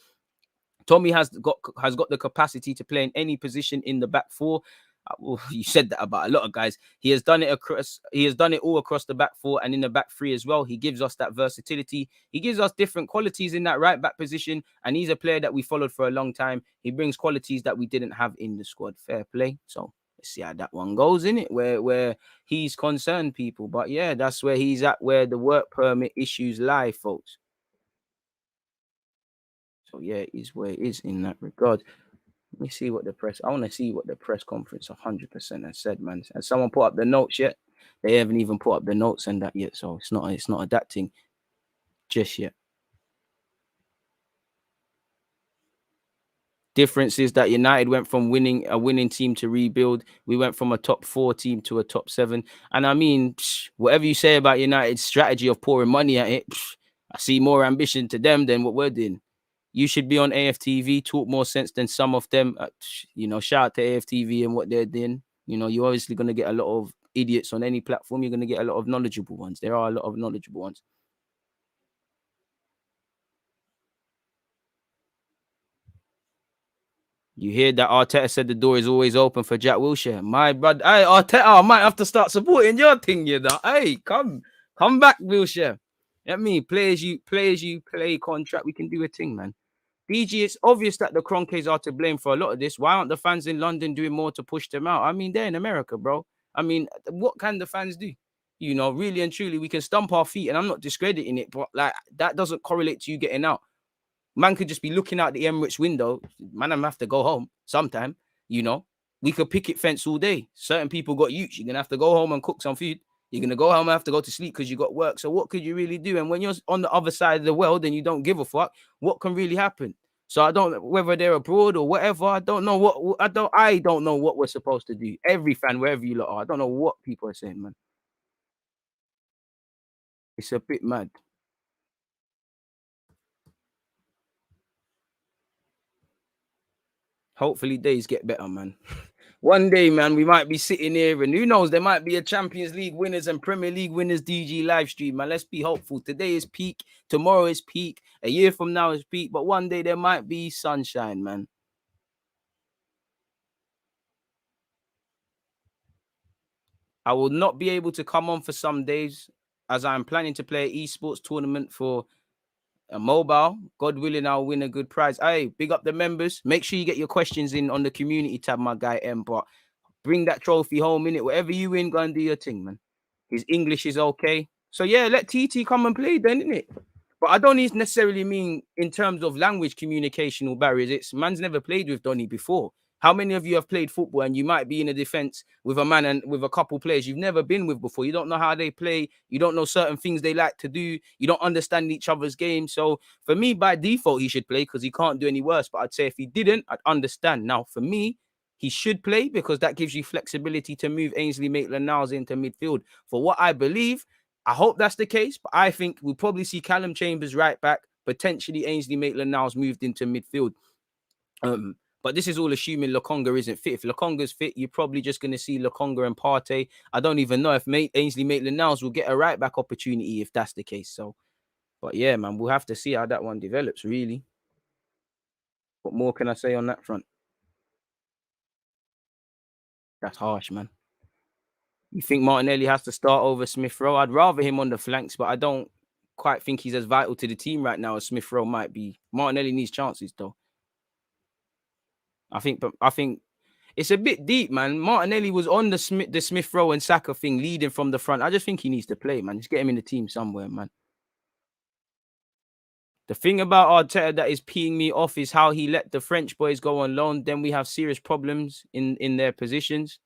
Tommy has got the capacity to play in any position in the back four. Well, you said that about a lot of guys. He has done it all across the back four and in the back three as well. He gives us that versatility. He gives us different qualities in that right back position, and he's a player that we followed for a long time. He brings qualities that we didn't have in the squad. Fair play. So let's see how that one goes, in it, where he's concerned, people. But yeah, that's where he's at, where the work permit issues lie, folks. So yeah, it is where it is in that regard. Let me see what I want to see what the press conference 100% has said, man. Has someone put up the notes yet? They haven't even put up the notes and that yet, so it's not adapting just yet. Difference is that United went from a winning team to rebuild. We went from a top 4 team to a top 7. And I mean, whatever you say about United's strategy of pouring money at it, I see more ambition to them than what we're doing. You should be on AFTV, talk more sense than some of them. Shout out to AFTV and what they're doing. You're obviously going to get a lot of idiots on any platform. You're going to get a lot of knowledgeable ones. There are a lot of knowledgeable ones. You hear that Arteta said the door is always open for Jack Wilshere. My brother, hey, Arteta, I might have to start supporting your thing, Hey, come back, Wilshere. Let me play as you play contract. We can do a thing, man. DG, it's obvious that the Kroenkes are to blame for a lot of this. Why aren't the fans in London doing more to push them out? I mean, they're in America, bro. I mean, what can the fans do? Really and truly, we can stomp our feet, and I'm not discrediting it, but like that doesn't correlate to you getting out. Man could just be looking out the Emirates window. Man, I'm have to go home sometime. We could picket fence all day. Certain people got utes. You're gonna have to go home and cook some food. You're gonna go home and have to go to sleep because you got work. So what could you really do? And when you're on the other side of the world and you don't give a fuck, what can really happen? So I don't know whether they're abroad or whatever. I don't know I don't know what we're supposed to do. Every fan, wherever you lot are, I don't know what people are saying, man. It's a bit mad. Hopefully days get better, man. One day, man, we might be sitting here and who knows, there might be a Champions League winners and Premier League winners DG live stream, man. Let's be hopeful. Today is peak. Tomorrow is peak. A year from now is peak. But one day there might be sunshine, man. I will not be able to come on for some days as I'm planning to play an esports tournament for a mobile. God willing, I'll win a good prize. Hey, big up the members. Make sure you get your questions in on the community tab, my guy M. But bring that trophy home, innit? Whatever you win, go and do your thing, man. His English is okay. So yeah, let TT come and play then, innit? But I don't necessarily mean in terms of language communicational barriers. It's man's never played with Donny before. How many of you have played football and you might be in a defense with a man and with a couple players you've never been with before? You don't know how they play. You don't know certain things they like to do. You don't understand each other's game. So for me, by default, he should play because he can't do any worse. But I'd say if he didn't, I'd understand. Now, for me, he should play because that gives you flexibility to move Ainsley Maitland-Niles into midfield. For what I believe, I hope that's the case, but I think we'll probably see Callum Chambers right back, potentially Ainsley Maitland-Niles moved into midfield. But this is all assuming Lokonga isn't fit. If Lokonga's fit, you're probably just going to see Lokonga and Partey. I don't even know if Ainsley Maitland-Niles will get a right-back opportunity if that's the case. So, but yeah, man, we'll have to see how that one develops, really. What more can I say on that front? That's harsh, man. You think Martinelli has to start over Smith Rowe? I'd rather him on the flanks, but I don't quite think he's as vital to the team right now as Smith Rowe might be. Martinelli needs chances, though. I think it's a bit deep, man. Martinelli was on the Smith Rowe and Saka thing, leading from the front. I just think he needs to play, man. Just get him in the team somewhere, man. The thing about Arteta that is peeing me off is how he let the French boys go on loan. Then we have serious problems in their positions.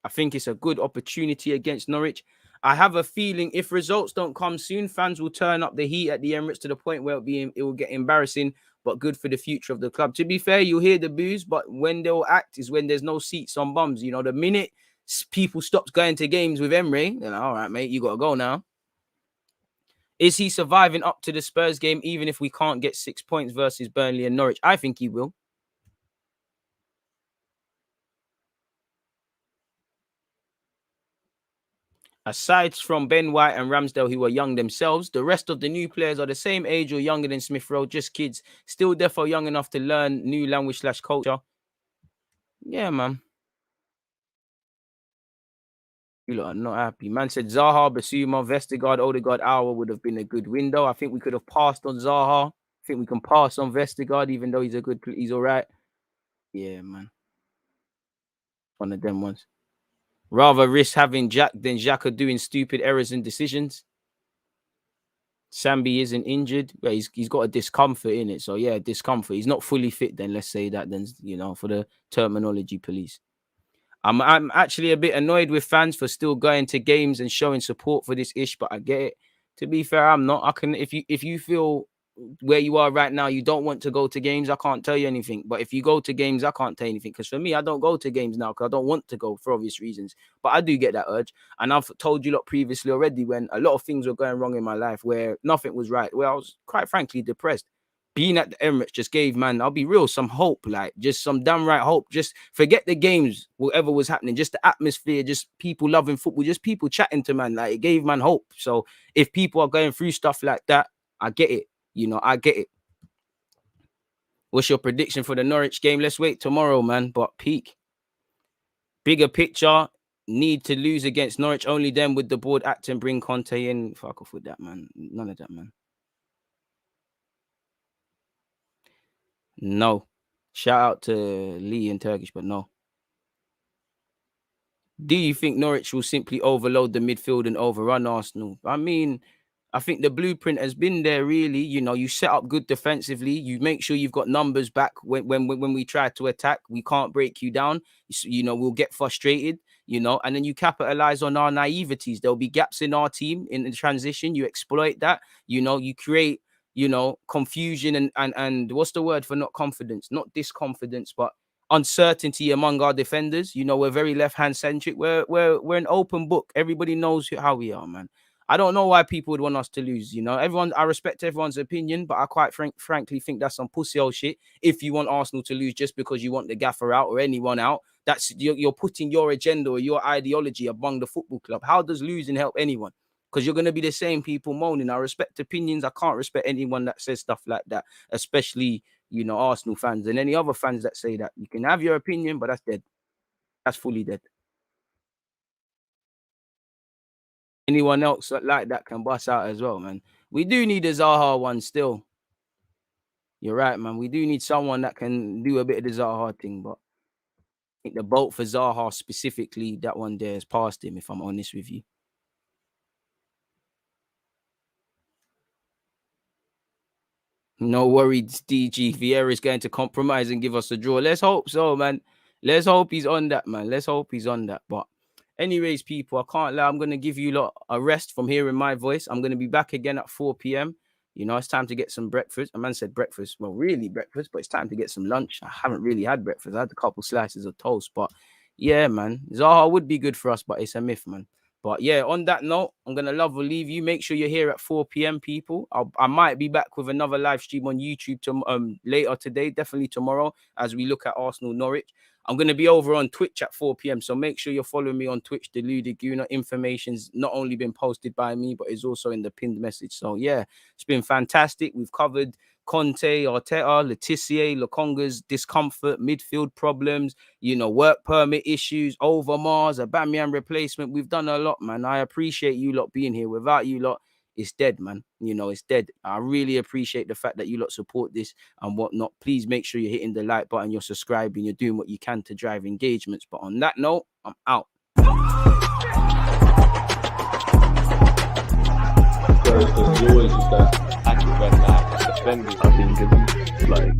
I think it's a good opportunity against Norwich. I have a feeling if results don't come soon, fans will turn up the heat at the Emirates to the point where it will get embarrassing, but good for the future of the club. To be fair, you'll hear the boos, but when they'll act is when there's no seats on bums. You know, the minute people stop going to games with Emery, they're like, all right, mate, you got to go now. Is he surviving up to the Spurs game, even if we can't get 6 points versus Burnley and Norwich? I think he will. Aside from Ben White and Ramsdale, who are young themselves, the rest of the new players are the same age or younger than Smith Rowe, just kids, still therefore young enough to learn new language / culture. Yeah, man. You lot are not happy. Man said Zaha, Basuma, Vestergaard, Odegaard, Hour would have been a good window. I think we could have passed on Zaha. I think we can pass on Vestergaard, even though he's all right. Yeah, man. One of them ones. Rather risk having Jack than Xhaka doing stupid errors and decisions. Sambi isn't injured, but he's got a discomfort in it. So yeah, discomfort. He's not fully fit. Then let's say that. Then for the terminology police. I'm actually a bit annoyed with fans for still going to games and showing support for this ish, but I get it. To be fair, I'm not. I can if you feel where you are right now, you don't want to go to games, I can't tell you anything. But if you go to games, I can't tell you anything. Because for me, I don't go to games now because I don't want to go for obvious reasons. But I do get that urge. And I've told you lot previously already when a lot of things were going wrong in my life where nothing was right, where I was quite frankly depressed. Being at the Emirates just gave, man, I'll be real, some hope, like just some damn right hope. Just forget the games, whatever was happening, just the atmosphere, just people loving football, just people chatting to man. Like it gave man hope. So if people are going through stuff like that, I get it. I get it. What's your prediction for the Norwich game? Let's wait tomorrow, man. But peak. Bigger picture, need to lose against Norwich. Only then would the board act and bring Conte in. Fuck off with that, man. None of that, man. No. Shout out to Lee in Turkish, but no. Do you think Norwich will simply overload the midfield and overrun Arsenal? I mean, I think the blueprint has been there, really. You set up good defensively. You make sure you've got numbers back when we try to attack. We can't break you down. We'll get frustrated, and then you capitalize on our naiveties. There'll be gaps in our team in the transition. You exploit that. You create, confusion and what's the word for not confidence? Not disconfidence, but uncertainty among our defenders. We're very left-hand centric. We're an open book. Everybody knows how we are, man. I don't know why people would want us to lose. I respect everyone's opinion, but I quite frankly think that's some pussy old shit. If you want Arsenal to lose just because you want the gaffer out or anyone out, that's you're putting your agenda or your ideology among the football club. How does losing help anyone? Because you're going to be the same people moaning. I respect opinions. I can't respect anyone that says stuff like that, especially Arsenal fans and any other fans that say that. You can have your opinion, but that's dead. That's fully dead. Anyone else like that can bust out as well, man. We do need a Zaha one still. You're right, man. We do need someone that can do a bit of the Zaha thing, but I think the boat for Zaha specifically, that one there has passed him, if I'm honest with you. No worries, DG. Vieira is going to compromise and give us a draw. Let's hope so, man. Let's hope he's on that, man. Let's hope he's on that. But anyways, people, I can't lie. I'm going to give you lot a rest from hearing my voice. I'm going to be back again at 4 p.m. You know, it's time to get some breakfast. A man said breakfast. Well, really breakfast, but it's time to get some lunch. I haven't really had breakfast. I had a couple slices of toast. But yeah, man, Zaha would be good for us, but it's a myth, man. But yeah, on that note, I'm going to love or leave you. Make sure you're here at 4 p.m, people. I might be back with another live stream on YouTube later today, definitely tomorrow, as we look at Arsenal Norwich. I'm going to be over on Twitch at 4 p.m. So make sure you're following me on Twitch, Deluded Gooner. Information's not only been posted by me, but is also in the pinned message. So yeah, it's been fantastic. We've covered Conte, ARTETA, TISSIER, LOKONGA's discomfort, midfield problems, you know, work permit issues, Overmars, AUBAMEYANG replacement. We've done a lot, man. I appreciate you lot being here. Without you lot, it's dead, man. You know, it's dead. I really appreciate the fact that you lot support this and whatnot. Please make sure you're hitting the like button, you're subscribing, you're doing what you can to drive engagements. But on that note, I'm out. You always use that active red flag defending. I think it's like